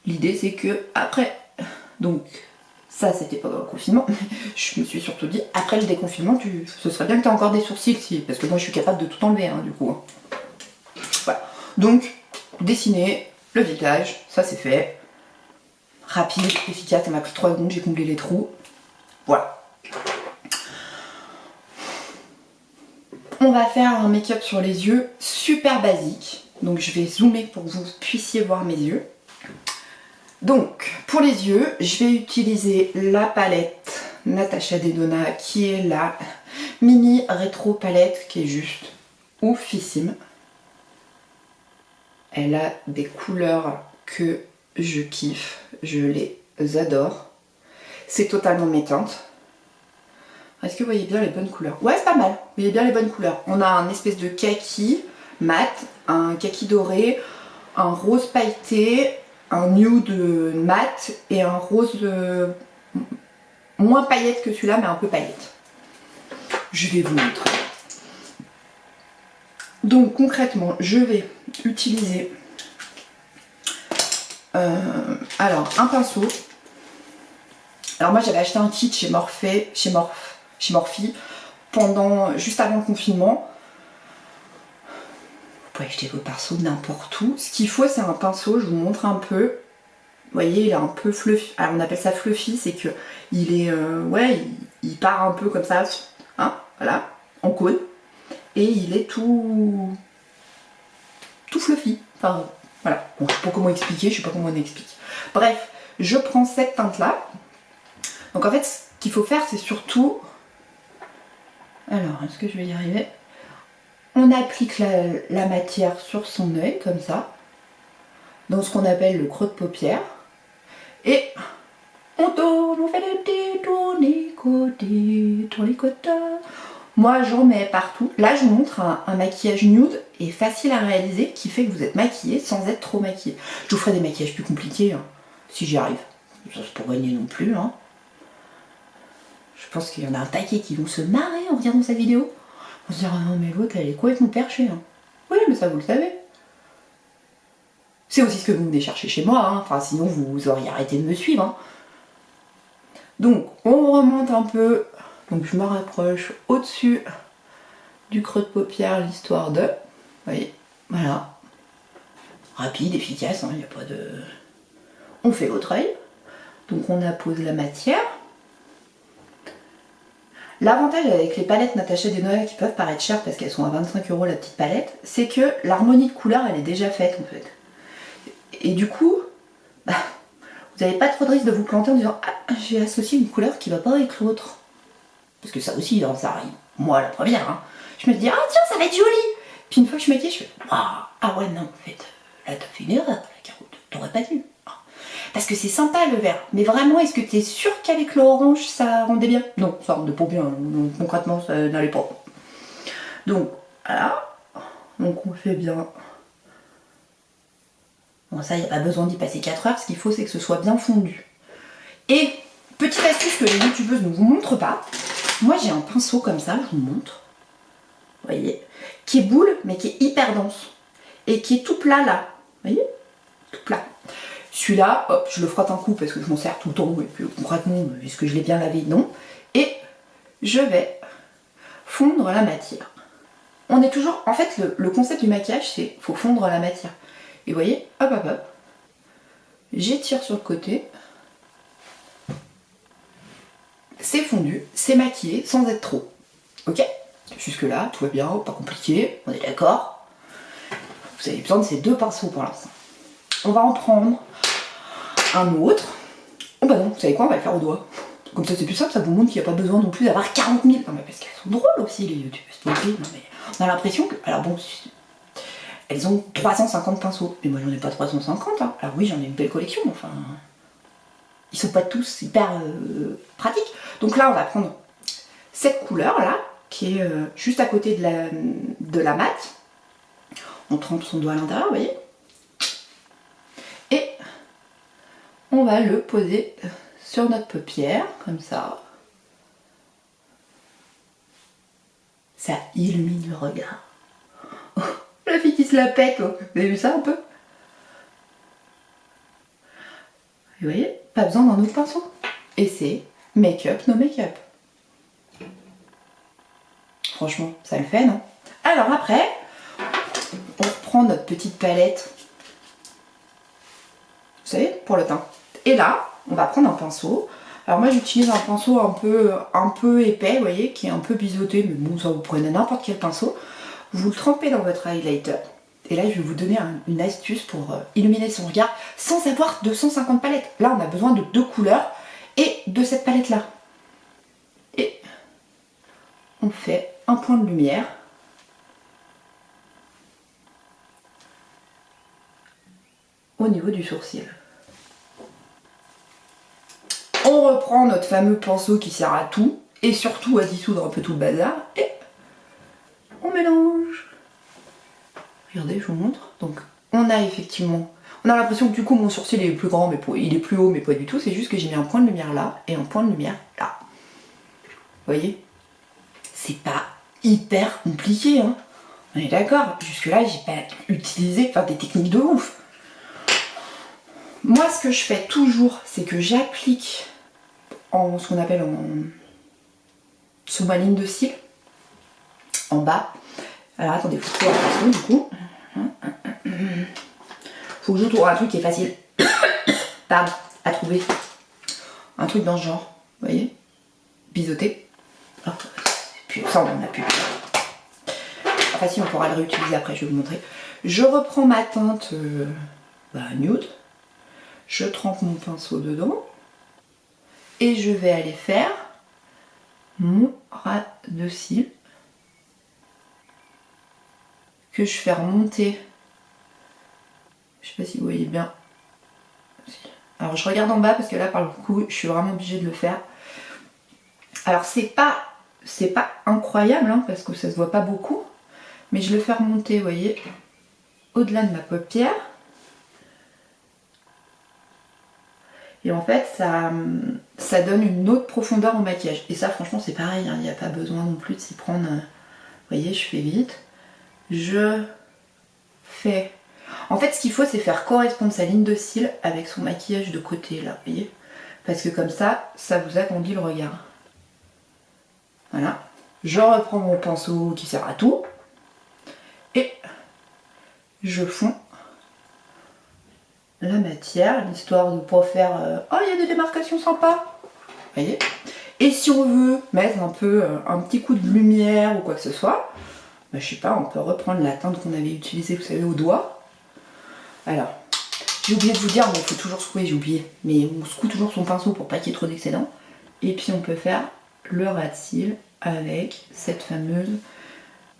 L'idée, c'est que après, donc ça, c'était pendant le confinement. Je me suis surtout dit, après le déconfinement, ce serait bien que tu aies encore des sourcils, si, parce que moi, je suis capable de tout enlever, hein, du coup. Voilà. Donc, dessiner le visage, ça c'est fait. Rapide, efficace, ça m'a pris 3 secondes, j'ai comblé les trous. Voilà. On va faire un make-up sur les yeux super basique. Donc je vais zoomer pour que vous puissiez voir mes yeux. Donc pour les yeux, je vais utiliser la palette Natasha Denona qui est la mini rétro palette qui est juste oufissime. Elle a des couleurs que je kiffe, je les adore. C'est totalement mes teintes. Est-ce que vous voyez bien les bonnes couleurs? Ouais, c'est pas mal, vous voyez bien les bonnes couleurs. On a un espèce de kaki mat, un kaki doré, un rose pailleté, un nude mat et un rose moins paillette que celui-là, mais un peu paillette. Je vais vous montrer. Donc concrètement, je vais utiliser alors un pinceau. Alors moi j'avais acheté un kit chez Morphe, juste avant le confinement. Vous pouvez acheter vos pinceaux n'importe où. Ce qu'il faut, c'est un pinceau, je vous montre un peu. Vous voyez, il est un peu fluffy. Alors on appelle ça fluffy, c'est que il est ouais, il part un peu comme ça, hein, voilà, en cône. Et il est tout fluffy. Enfin, voilà. Bon, je sais pas comment expliquer, je sais pas comment on explique. Bref, je prends cette teinte-là. Donc en fait, ce qu'il faut faire, c'est surtout... Alors, est-ce que je vais y arriver? On applique la matière sur son œil, comme ça, dans ce qu'on appelle le creux de paupière. Et on tourne, on fait des petits tournicotis. Moi, j'en mets partout. Là, je vous montre un maquillage nude et facile à réaliser qui fait que vous êtes maquillé sans être trop maquillé. Je vous ferai des maquillages plus compliqués, hein, si j'y arrive. Ça, c'est pour gagner non plus, hein. Je pense qu'il y en a un taquet qui vont se marrer en regardant cette vidéo. On se dire, ah non mais l'autre elle est complètement perchée. Hein. Oui mais ça vous le savez. C'est aussi ce que vous venez chercher chez moi, hein. Enfin sinon vous auriez arrêté de me suivre. Hein. Donc on remonte un peu. Donc je me rapproche au-dessus du creux de paupière, l'histoire de... Vous voyez, voilà. Rapide, efficace, il n'y a pas de... On fait votre œil. Donc on appose la matière. L'avantage avec les palettes Natasha Denona qui peuvent paraître chères parce qu'elles sont à 25 € la petite palette, c'est que l'harmonie de couleurs elle est déjà faite en fait. Et du coup, bah, vous n'avez pas trop de risque de vous planter en disant ah j'ai associé une couleur qui va pas avec l'autre. Parce que ça aussi, hein, ça arrive. Moi la première, hein. Je me dis ah tiens ça va être joli. Puis une fois que je maquille, je fais ah ouais non en fait là t'as fait une erreur, la carotte, t'aurais pas dû. Parce que c'est sympa le vert, mais vraiment, est-ce que tu es sûr qu'avec l'orange ça rendait bien? Non, ça rendait pas bien, donc, concrètement ça n'allait pas. Donc voilà, donc on fait bien. Bon ça, il n'y a pas besoin d'y passer 4 heures, ce qu'il faut c'est que ce soit bien fondu. Et, petite astuce que les youtubeuses ne vous montrent pas, moi j'ai un pinceau comme ça, je vous montre, vous voyez, qui est boule, mais qui est hyper dense, et qui est tout plat là, vous voyez, tout plat. Celui-là, hop, je le frotte un coup parce que je m'en sers tout le temps, et puis concrètement, est-ce que je l'ai bien lavé? Non. Et je vais fondre la matière. On est toujours... En fait, le concept du maquillage, c'est faut fondre la matière. Et vous voyez, hop hop hop, j'étire sur le côté. C'est fondu, c'est maquillé sans être trop. Ok? Jusque là, tout va bien, pas compliqué, on est d'accord. Vous avez besoin de ces 2 pinceaux pour l'instant. On va en prendre un autre. Oh bah non, vous savez quoi, on va le faire au doigt. Comme ça c'est plus simple, ça vous montre qu'il n'y a pas besoin non plus d'avoir 40 000. Non mais parce qu'elles sont drôles aussi les youtubeuses. Non mais on a l'impression que... Alors bon, elles ont 350 pinceaux. Mais moi j'en ai pas 350. Hein. Alors oui, j'en ai une belle collection, enfin... Ils sont pas tous hyper pratiques. Donc là, on va prendre cette couleur là, qui est juste à côté de la mat. On trempe son doigt à l'intérieur, vous voyez. Et on va le poser sur notre paupière, comme ça. Ça illumine le regard. Oh, la fille qui se la pète, là. Vous avez vu ça un peu? Vous voyez, pas besoin d'un autre pinceau. Et c'est make-up, no make-up. Franchement, ça le fait, non? Alors après, on reprend notre petite palette, vous savez, pour le teint. Et là, on va prendre un pinceau. Alors moi, j'utilise un pinceau un peu épais, vous voyez, qui est un peu biseauté, mais bon, ça vous prenez n'importe quel pinceau. Vous le trempez dans votre highlighter. Et là, je vais vous donner une astuce pour illuminer son regard sans avoir 250 palettes. Là, on a besoin de 2 couleurs et de cette palette-là. Et on fait un point de lumière. Au niveau du sourcil. On reprend notre fameux pinceau qui sert à tout, et surtout à dissoudre un peu tout le bazar, et on mélange. Regardez, je vous montre. Donc, on a effectivement... On a l'impression que du coup, mon sourcil est plus grand, mais il est plus haut, mais pas du tout. C'est juste que j'ai mis un point de lumière là, et un point de lumière là. Vous voyez? C'est pas hyper compliqué, hein. On est d'accord. Jusque-là, j'ai pas utilisé des techniques de ouf. Moi, ce que je fais toujours, c'est que j'applique ce qu'on appelle sous ma ligne de cils, en bas. Alors attendez, faut que je trouve un pinceau du coup. Faut que je trouve un truc qui est facile pardon, à trouver. Un truc dans ce genre, vous voyez, biseauté. Oh, puis ça, on en a plus. Enfin si, on pourra le réutiliser après, je vais vous montrer. Je reprends ma teinte nude. Je trempe mon pinceau dedans. Et je vais aller faire mon ras de cils que je fais remonter. Je sais pas si vous voyez bien. Alors je regarde en bas parce que là par le coup je suis vraiment obligée de le faire. Alors c'est pas incroyable hein, parce que ça se voit pas beaucoup. Mais je le fais remonter, vous voyez, au-delà de ma paupière. Et en fait, ça donne une autre profondeur au maquillage. Et ça, franchement, c'est pareil. Il n'y a pas besoin non plus de s'y prendre. Vous voyez, je fais vite. Je fais... En fait, ce qu'il faut, c'est faire correspondre sa ligne de cils avec son maquillage de côté, là. Vous voyez? Parce que comme ça, ça vous agrandit le regard. Voilà. Je reprends mon pinceau qui sert à tout. Et je fonds la matière, l'histoire de ne pas faire oh, il y a des démarcations sympas, vous voyez. Et si on veut mettre un peu un petit coup de lumière ou quoi que ce soit, bah, je sais pas, on peut reprendre la teinte qu'on avait utilisée, vous savez, au doigt. Alors, j'ai oublié de vous dire, mais il faut toujours secouer, j'ai oublié, mais on secoue toujours son pinceau pour pas qu'il y ait trop d'excédent. Et puis on peut faire le ras de cils avec cette fameuse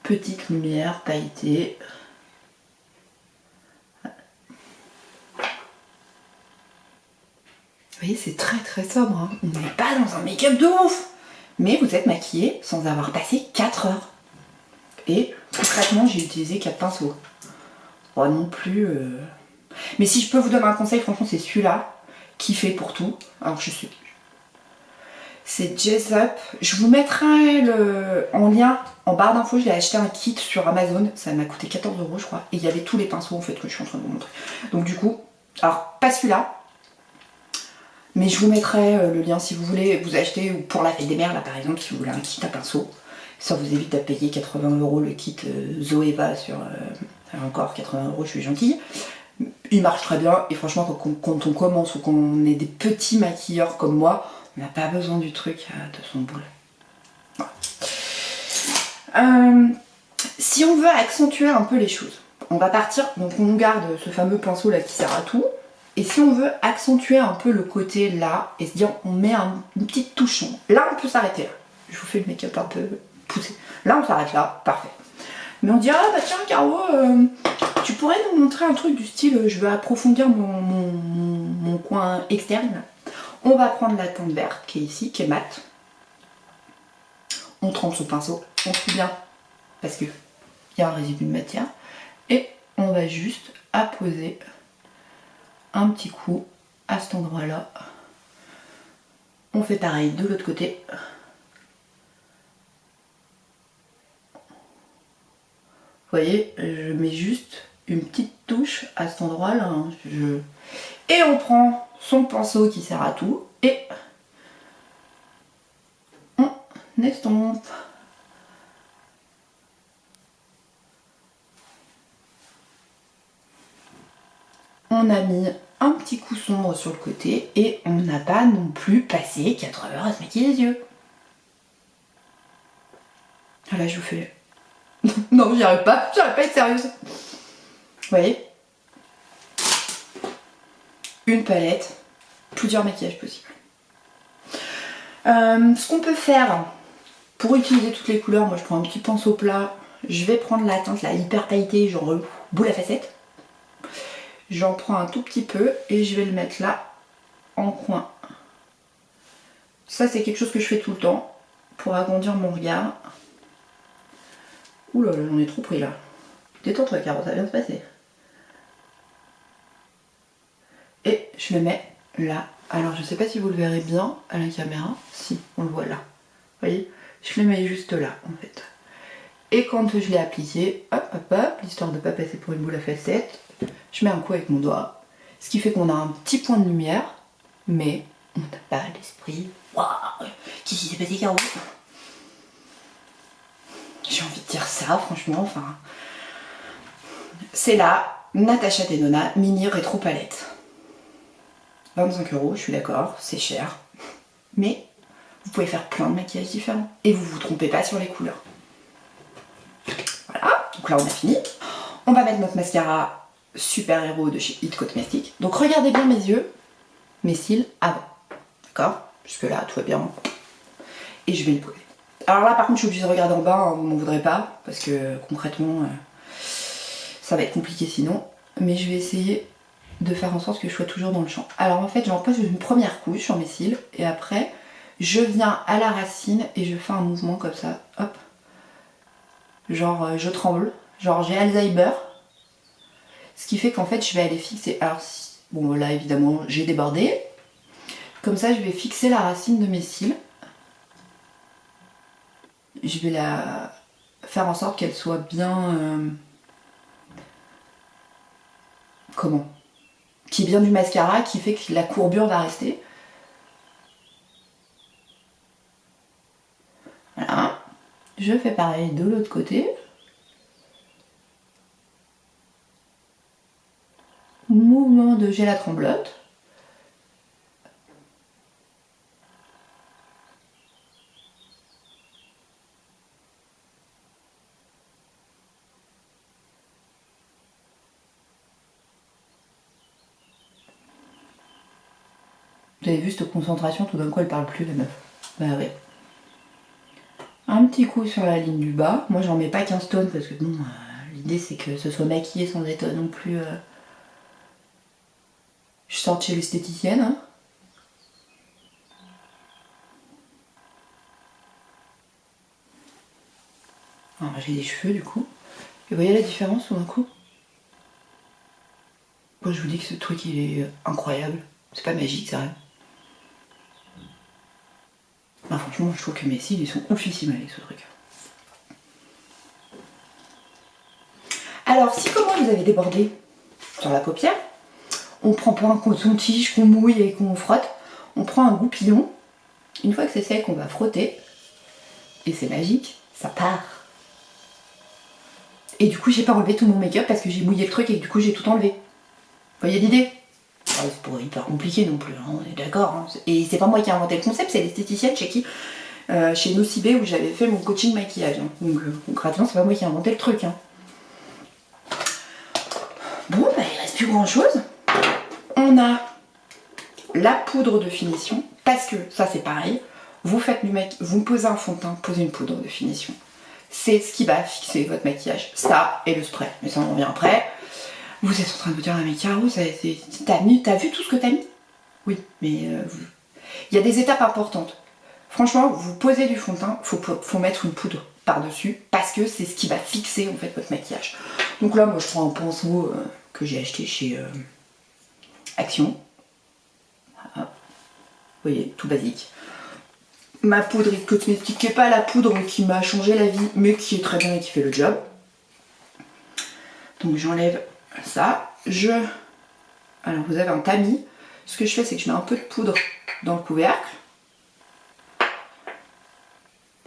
petite lumière pailletée. Vous voyez, c'est très très sobre, hein. On n'est pas dans un make-up de ouf. Mais vous êtes maquillé sans avoir passé 4 heures. Et concrètement, j'ai utilisé 4 pinceaux. Pas non plus... Mais si je peux vous donner un conseil, franchement, c'est celui-là qui fait pour tout. Alors, je sais plus. C'est Jazz Up. Je vous mettrai en lien en barre d'infos. J'ai acheté un kit sur Amazon. Ça m'a coûté 14 €, je crois. Et il y avait tous les pinceaux, en fait, que je suis en train de vous montrer. Donc, du coup, alors, pas celui-là. Mais je vous mettrai le lien si vous voulez vous acheter, ou pour la fête des mères, là par exemple, si vous voulez un kit à pinceau. Ça vous évite de payer 80 € le kit Zoeva sur... encore 80 €, je suis gentille. Il marche très bien et franchement quand on commence ou qu'on est des petits maquilleurs comme moi, on n'a pas besoin du truc de son boule. Voilà. Si on veut accentuer un peu les choses, on va partir, donc on garde ce fameux pinceau là qui sert à tout. Et si on veut accentuer un peu le côté là et se dire on met une petite touche sombre, là on peut s'arrêter là. Je vous fais le make-up un peu poussé. Là on s'arrête là, parfait. Mais on dit ah bah tiens Caro, tu pourrais nous montrer un truc du style je veux approfondir mon coin externe. On va prendre la teinte verte qui est ici, qui est mate. On trempe son pinceau, on fout bien parce que il y a un résidu de matière. Et on va juste apposer un petit coup à cet endroit là. On fait pareil de l'autre côté. Vous voyez, je mets juste une petite touche à cet endroit là. Et on prend son pinceau qui sert à tout et on estompe. On a mis un petit coup sombre sur le côté et on n'a pas non plus passé 4 heures à se maquiller les yeux. Ah là je vous fais... non j'y arrive pas être sérieuse. Vous voyez, une palette, plusieurs maquillages possibles. Ce qu'on peut faire pour utiliser toutes les couleurs, moi je prends un petit pinceau plat, je vais prendre la teinte là hyper pailletée, genre boule à facettes. J'en prends un tout petit peu et je vais le mettre là en coin. Ça c'est quelque chose que je fais tout le temps pour agrandir mon regard. Ouh là là, j'en ai trop pris là. Détends-toi Caro, ça va bien se passer. Et je le mets là. Alors je sais pas si vous le verrez bien à la caméra. Si, on le voit là. Vous voyez, je le mets juste là en fait. Et quand je l'ai appliqué, hop hop hop, histoire de pas passer pour une boule à facettes, je mets un coup avec mon doigt. Ce qui fait qu'on a un petit point de lumière, mais on n'a pas l'esprit. Waouh, qu'est-ce qui s'est passé Caro? J'ai envie de dire ça, franchement, enfin... C'est la Natasha Denona Mini Rétro Palette. 25 €, je suis d'accord, c'est cher. Mais vous pouvez faire plein de maquillages différents. Et vous vous trompez pas sur les couleurs. Voilà, donc là on a fini. On va mettre notre mascara Super Héros de chez It Cosmetics. Donc regardez bien mes yeux, mes cils avant. D'accord? Jusque là, tout va bien. Et je vais le poser. Alors là par contre je suis obligée de regarder en bas, hein, vous m'en voudrez pas, parce que concrètement ça va être compliqué sinon. Mais je vais essayer de faire en sorte que je sois toujours dans le champ. Alors en fait j'en pose une première couche sur mes cils et après je viens à la racine et je fais un mouvement comme ça, hop. Genre je tremble, genre j'ai Alzheimer. Ce qui fait qu'en fait je vais aller fixer, alors bon là évidemment j'ai débordé. Comme ça je vais fixer la racine de mes cils. Je vais la faire en sorte qu'elle soit bien... comment? Qui est bien du mascara, qui fait que la courbure va rester. Voilà. Je fais pareil de l'autre côté. Mouvement de j'ai la tremblote. Vous avez vu cette concentration, tout d'un coup elle parle plus la meuf. Bah ouais. Un petit coup sur la ligne du bas. Moi j'en mets pas 15 tonnes parce que bon, l'idée c'est que ce soit maquillé sans être non plus... Je sors de chez l'esthéticienne. Hein. Alors j'ai des cheveux du coup. Et vous voyez la différence tout d'un coup? Moi je vous dis que ce truc il est incroyable. C'est pas magique, c'est rien. Ah, franchement, je trouve que mes cils ils sont oufissimes avec ce truc. Alors, si comme moi vous avez débordé sur la paupière, on prend pas un coton-tige qu'on mouille et qu'on frotte, on prend un goupillon. Une fois que c'est sec, on va frotter. Et c'est magique, ça part. Et du coup, j'ai pas enlevé tout mon make-up parce que j'ai mouillé le truc et du coup, j'ai tout enlevé. Vous voyez l'idée? C'est pas hyper compliqué non plus, hein, on est d'accord. Hein. Et c'est pas moi qui ai inventé le concept, c'est l'esthéticienne chez qui chez Nocibé où j'avais fait mon coaching maquillage. Hein. Donc concrètement, c'est pas moi qui ai inventé le truc. Hein. Bon, bah il reste plus grand chose. On a la poudre de finition, parce que ça c'est pareil. Vous faites du vous posez un fond de teint, posez une poudre de finition. C'est ce qui va fixer votre maquillage. Ça et le spray. Mais ça on en revient après. Vous êtes en train de vous dire, ah mais Caro, t'as vu tout ce que t'as mis? Oui, mais il y a des étapes importantes. Franchement, vous posez du fond de teint, faut mettre une poudre par-dessus, parce que c'est ce qui va fixer en fait votre maquillage. Donc là, moi je prends un pinceau que j'ai acheté chez Action. Voilà. Vous voyez, tout basique. Ma poudre It Cosmetics, qui n'est pas la poudre qui m'a changé la vie, mais qui est très bien et qui fait le job. Donc j'enlève ça. Alors vous avez un tamis. Ce que je fais, c'est que je mets un peu de poudre dans le couvercle.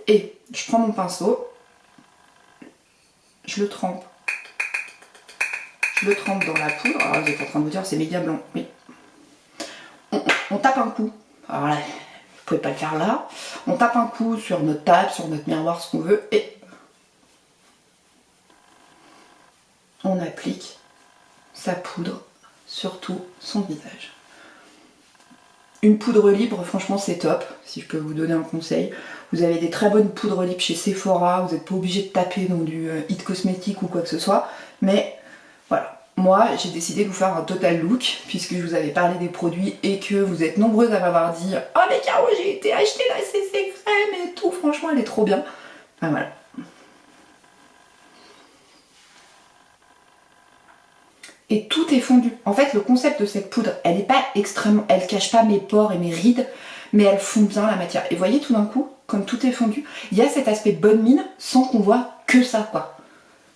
Et je prends mon pinceau. Je le trempe. Je le trempe dans la poudre. Alors vous êtes en train de vous dire, c'est méga blanc. Oui. On tape un coup. Alors là, vous pouvez pas le faire là. On tape un coup sur notre table, sur notre miroir, ce qu'on veut. Et on applique sa poudre sur tout son visage. Une poudre libre, franchement c'est top, si je peux vous donner un conseil. Vous avez des très bonnes poudres libres chez Sephora, vous n'êtes pas obligé de taper dans du It Cosmetics ou quoi que ce soit. Mais voilà, moi j'ai décidé de vous faire un total look, puisque je vous avais parlé des produits et que vous êtes nombreuses à m'avoir dit « Oh mais Caro, j'ai été acheter la CC crème et tout, franchement elle est trop bien. » Enfin voilà. Et tout est fondu. En fait, le concept de cette poudre, elle n'est pas extrêmement... Elle cache pas mes pores et mes rides, mais elle fond bien la matière. Et vous voyez, tout d'un coup, comme tout est fondu, il y a cet aspect bonne mine sans qu'on voit que ça, quoi.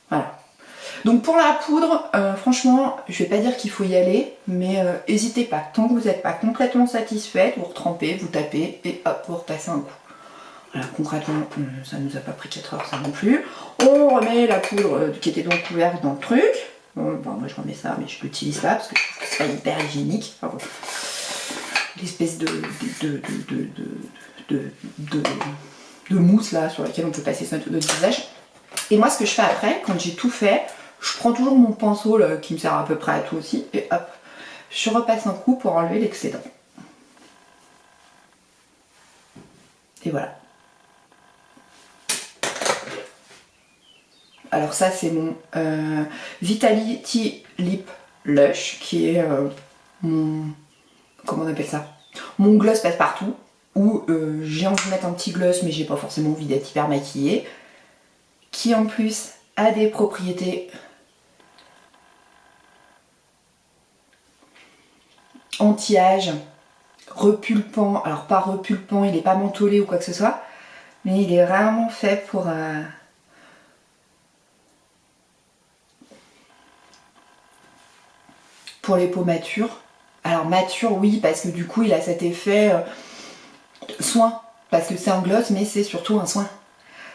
Voilà. Donc pour la poudre, franchement, je vais pas dire qu'il faut y aller, mais n'hésitez pas. Tant que vous n'êtes pas complètement satisfaite, vous retrempez, vous tapez, et hop, vous repassez un coup. Voilà, concrètement, ça nous a pas pris 4 heures, ça non plus. On remet la poudre qui était dans le couvercle dans le truc. Bon, moi je remets ça, mais je l'utilise pas parce que je trouve que c'est pas hyper hygiénique. Enfin, bon. L'espèce de mousse là sur laquelle on peut passer notre visage. Et moi, ce que je fais après, quand j'ai tout fait, je prends toujours mon pinceau là, qui me sert à peu près à tout aussi, et hop, je repasse un coup pour enlever l'excédent. Et voilà. Alors ça c'est mon Vitality Lip Lush qui est mon... comment on appelle ça? Mon gloss passe-partout où j'ai envie de mettre un petit gloss mais j'ai pas forcément envie d'être hyper maquillée. Qui en plus a des propriétés anti-âge, repulpant. Alors pas repulpant, il est pas mentholé ou quoi que ce soit, mais il est vraiment fait pour les peaux matures. Alors mature oui parce que du coup il a cet effet soin, parce que c'est un gloss mais c'est surtout un soin.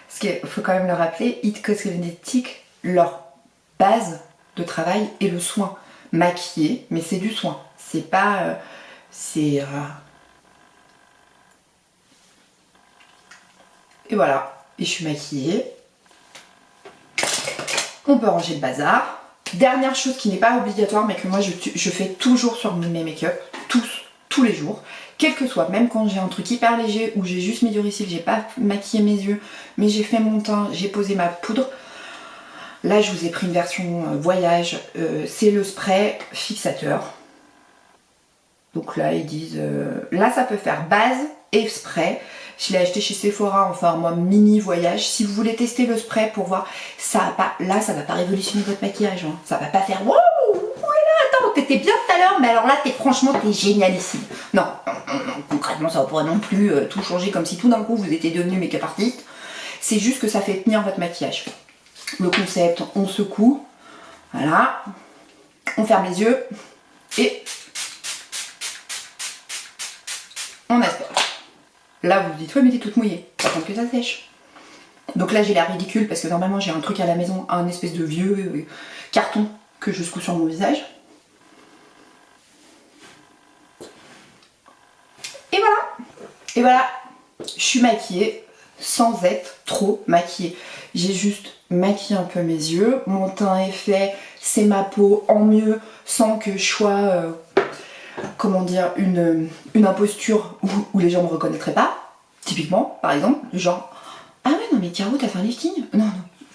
Parce qu'il faut quand même le rappeler, It Cosmetics, leur base de travail est le soin. Maquiller, mais c'est du soin. C'est pas... Et voilà, et je suis maquillée. On peut ranger le bazar. Dernière chose qui n'est pas obligatoire mais que moi je fais toujours sur mes make-up, tous les jours, quel que soit, même quand j'ai un truc hyper léger où j'ai juste mis du Reveal, j'ai pas maquillé mes yeux, mais j'ai fait mon teint, j'ai posé ma poudre. Là je vous ai pris une version voyage, c'est le spray fixateur. Donc là ils disent, là ça peut faire base et spray. Je l'ai acheté chez Sephora en format mini voyage. Si vous voulez tester le spray pour voir, ça va pas révolutionner votre maquillage. Hein. Ça va pas faire wow, attends, t'étais bien tout à l'heure, mais alors là franchement t'es génialissime. Non, concrètement ça va pas non plus tout changer comme si tout d'un coup vous étiez devenu make-up artiste. C'est juste que ça fait tenir votre maquillage. Le concept, on secoue, voilà, on ferme les yeux et on aspire. Là vous vous dites, ouais mais t'es toute mouillée, attends que ça sèche. Donc là j'ai l'air ridicule parce que normalement j'ai un truc à la maison, un espèce de vieux carton que je secoue sur mon visage. Et voilà. Et voilà, je suis maquillée sans être trop maquillée. J'ai juste maquillé un peu mes yeux, mon teint est fait, c'est ma peau en mieux, sans que je sois, comment dire, une imposture où les gens me reconnaîtraient pas. Typiquement, par exemple, genre, ah ouais non mais Caro t'as fait un lifting? Non, non,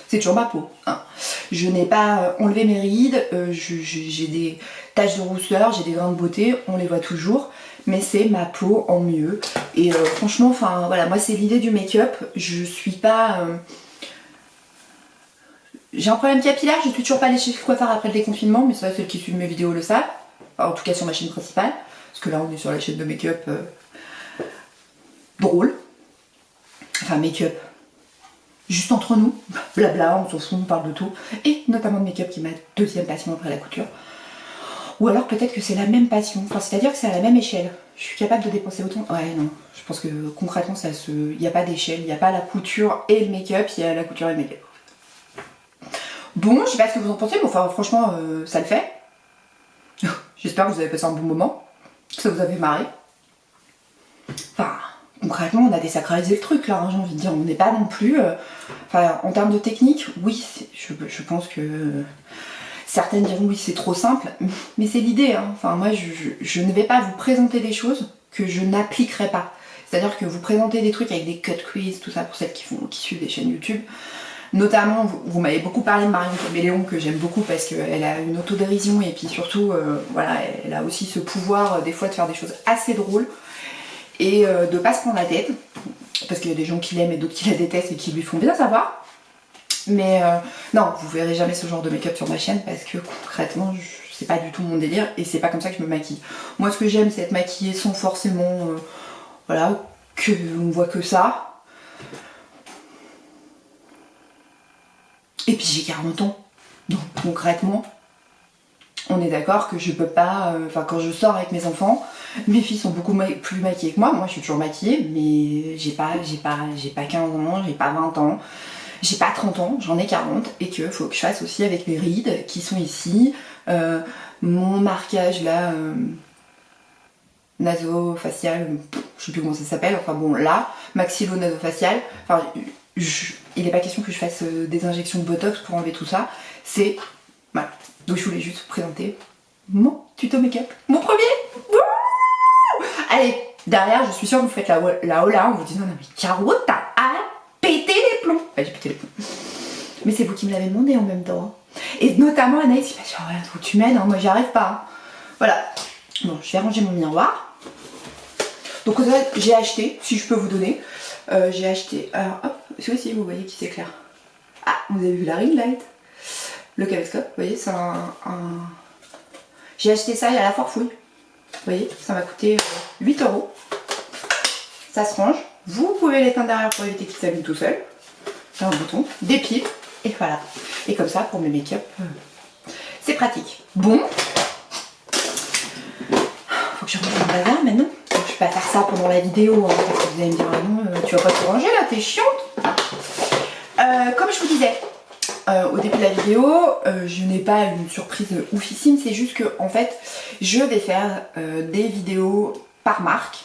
c'est toujours ma peau. Hein. Je n'ai pas enlevé mes rides, j'ai des taches de rousseur, j'ai des grains de beauté, on les voit toujours. Mais c'est ma peau en mieux. Et franchement, enfin voilà, moi c'est l'idée du make-up. Je suis pas... J'ai un problème capillaire, je suis toujours pas allée chez le coiffeur après le déconfinement, mais ça, celles qui suivent mes vidéos le savent. Enfin, en tout cas sur ma chaîne principale. Parce que là on est sur la chaîne de make-up drôle. Enfin make-up. Juste entre nous. Blabla, on s'en fout, on parle de tout. Et notamment de make-up qui est ma deuxième passion après la couture. Ou alors peut-être que c'est la même passion, enfin, c'est-à-dire que c'est à la même échelle. Je suis capable de dépenser autant. Ouais, non, je pense que concrètement, il n'y a pas d'échelle, il n'y a pas la couture et le make-up, il y a la couture et le make-up. Bon, je sais pas ce que vous en pensez, mais enfin, franchement, ça le fait. J'espère que vous avez passé un bon moment, que ça vous a fait marrer. Enfin, concrètement, on a désacralisé le truc là, hein, j'ai envie de dire. On n'est pas non plus. Enfin, en termes de technique, oui, je pense que. Certaines diront oui c'est trop simple, mais c'est l'idée. Hein. Enfin moi je ne vais pas vous présenter des choses que je n'appliquerai pas. C'est-à-dire que vous présentez des trucs avec des cut quiz, tout ça pour celles qui suivent des chaînes YouTube. Notamment, vous m'avez beaucoup parlé de Marion Caméléon que j'aime beaucoup parce qu'elle a une autodérision et puis surtout, voilà, elle a aussi ce pouvoir des fois de faire des choses assez drôles et de pas se prendre la tête. Parce qu'il y a des gens qui l'aiment et d'autres qui la détestent et qui lui font bien savoir. Mais non, vous verrez jamais ce genre de make-up sur ma chaîne parce que concrètement, c'est pas du tout mon délire et c'est pas comme ça que je me maquille. Moi, ce que j'aime, c'est être maquillée sans forcément, voilà, on voit que ça. Et puis j'ai 40 ans, donc concrètement, on est d'accord que je peux pas, enfin quand je sors avec mes enfants, mes filles sont beaucoup plus maquillées que moi. Moi, je suis toujours maquillée, mais j'ai pas 15 ans, j'ai pas 20 ans. J'ai pas 30 ans, j'en ai 40 et qu'il faut que je fasse aussi avec mes rides qui sont ici, mon marquage là, nasofacial, je sais plus comment ça s'appelle, enfin bon là, maxillo-nasofacial, enfin il n'est pas question que je fasse des injections de botox pour enlever tout ça, c'est, voilà, donc je voulais juste vous présenter mon tuto make-up, mon premier. Wouh, allez, derrière je suis sûre que vous faites la hola en vous disant non mais Caro t'as péter les plombs. Enfin, j'ai pété les plombs. Mais c'est vous qui me l'avez demandé en même temps. Hein. Et notamment Anaïs, il m'a dit, oh, faut que tu m'aides, hein, moi j'y arrive pas. Hein. Voilà. Bon, je vais ranger mon miroir. Donc j'ai acheté, si je peux vous donner, j'ai acheté, alors hop, c'est aussi vous voyez qui s'éclaire. Ah, vous avez vu la ring light. Le caméscope, vous voyez, c'est J'ai acheté ça il y a la foire fouille. Vous voyez, ça m'a coûté 8 €. Ça se range. Vous pouvez l'éteindre derrière pour éviter qu'il s'allume tout seul. C'est un bouton, des piles, et voilà. Et comme ça, pour mes make-up, c'est pratique. Bon. Faut que je range mon bazar maintenant. Donc, je vais pas faire ça pendant la vidéo, hein, parce que vous allez me dire, ah non, tu vas pas tout ranger là, t'es chiante. Comme je vous disais, au début de la vidéo, je n'ai pas une surprise oufissime, c'est juste que, en fait, je vais faire des vidéos par marque.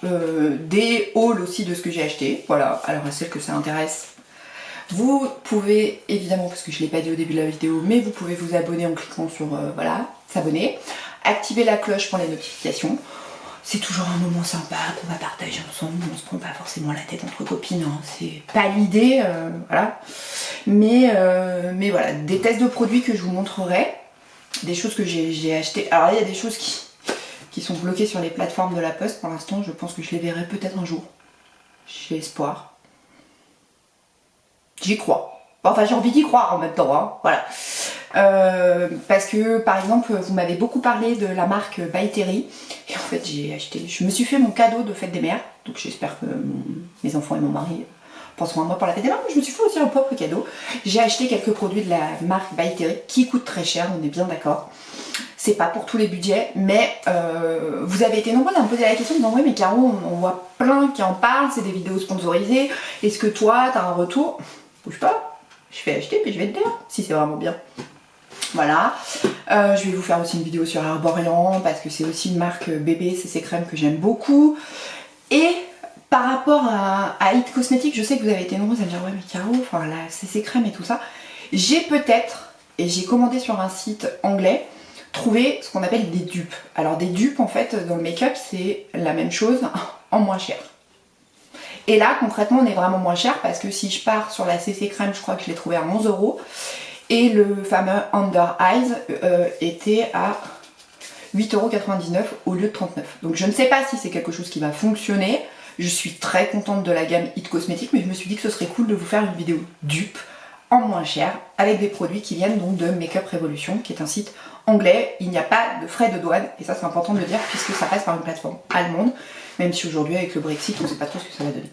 Des hauls aussi de ce que j'ai acheté, voilà, alors à celles que ça intéresse, vous pouvez évidemment, parce que je ne l'ai pas dit au début de la vidéo, mais vous pouvez vous abonner en cliquant sur voilà, s'abonner, activer la cloche pour les notifications, c'est toujours un moment sympa qu'on va partager ensemble, on se prend pas forcément la tête entre copines, hein. C'est pas l'idée, voilà, mais voilà, des tests de produits que je vous montrerai, des choses que j'ai achetées, alors là il y a des choses qui sont bloqués sur les plateformes de la Poste. Pour l'instant, je pense que je les verrai peut-être un jour. J'ai espoir. J'y crois. Enfin, j'ai envie d'y croire en même temps, hein. Voilà. Parce que, par exemple, vous m'avez beaucoup parlé de la marque By Terry. Et en fait, j'ai acheté... Je me suis fait mon cadeau de fête des mères. Donc j'espère que mes enfants et mon mari penseront à moi pour la fête des mères. Mais je me suis fait aussi un propre cadeau. J'ai acheté quelques produits de la marque By Terry qui coûtent très cher, on est bien d'accord. c'est pas pour tous les budgets, mais vous avez été nombreux à me poser la question en disant oui mais Caro, on voit plein qui en parlent, c'est des vidéos sponsorisées, est-ce que toi t'as un retour? Bouge pas, je vais acheter puis je vais te dire si c'est vraiment bien. Voilà, je vais vous faire aussi une vidéo sur Arborian parce que c'est aussi une marque bébé CC Crème que j'aime beaucoup. Et par rapport à It Cosmetics, je sais que vous avez été nombreux à me dire ouais mais Caro, enfin la CC Crème et tout ça, j'ai peut-être, et j'ai commandé sur un site anglais, trouvé ce qu'on appelle des dupes. Alors des dupes en fait dans le make-up c'est la même chose en moins cher. Et là concrètement on est vraiment moins cher parce que si je pars sur la CC Crème, je crois que je l'ai trouvé à 11 €. Et le fameux Under Eyes était à 8,99 € au lieu de 39 €. Donc je ne sais pas si c'est quelque chose qui va fonctionner. Je suis très contente de la gamme It Cosmetics, mais je me suis dit que ce serait cool de vous faire une vidéo dupe en moins cher avec des produits qui viennent donc de Makeup Revolution, qui est un site anglais. Il n'y a pas de frais de douane, et ça c'est important de le dire puisque ça passe par une plateforme allemande, même si aujourd'hui avec le Brexit on ne sait pas trop ce que ça va donner.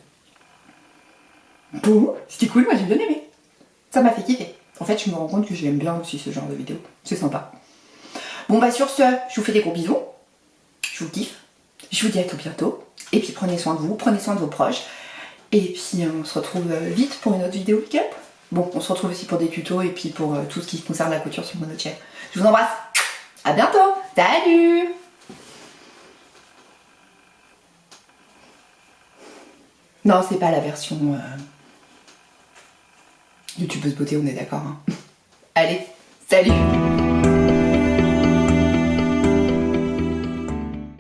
Bon, c'était cool, moi j'ai bien aimé. Ça m'a fait kiffer. En fait, je me rends compte que j'aime bien aussi ce genre de vidéo. C'est sympa. Bon bah sur ce, je vous fais des gros bisous. Je vous kiffe. Je vous dis à tout bientôt. Et puis prenez soin de vous, prenez soin de vos proches. Et puis on se retrouve vite pour une autre vidéo make-up. Bon, on se retrouve aussi pour des tutos et puis pour tout ce qui concerne la couture sur mon autre chaîne. Je vous embrasse. À bientôt. Salut. Non, c'est pas la version youtubeuse beauté, on est d'accord. Hein. Allez, salut.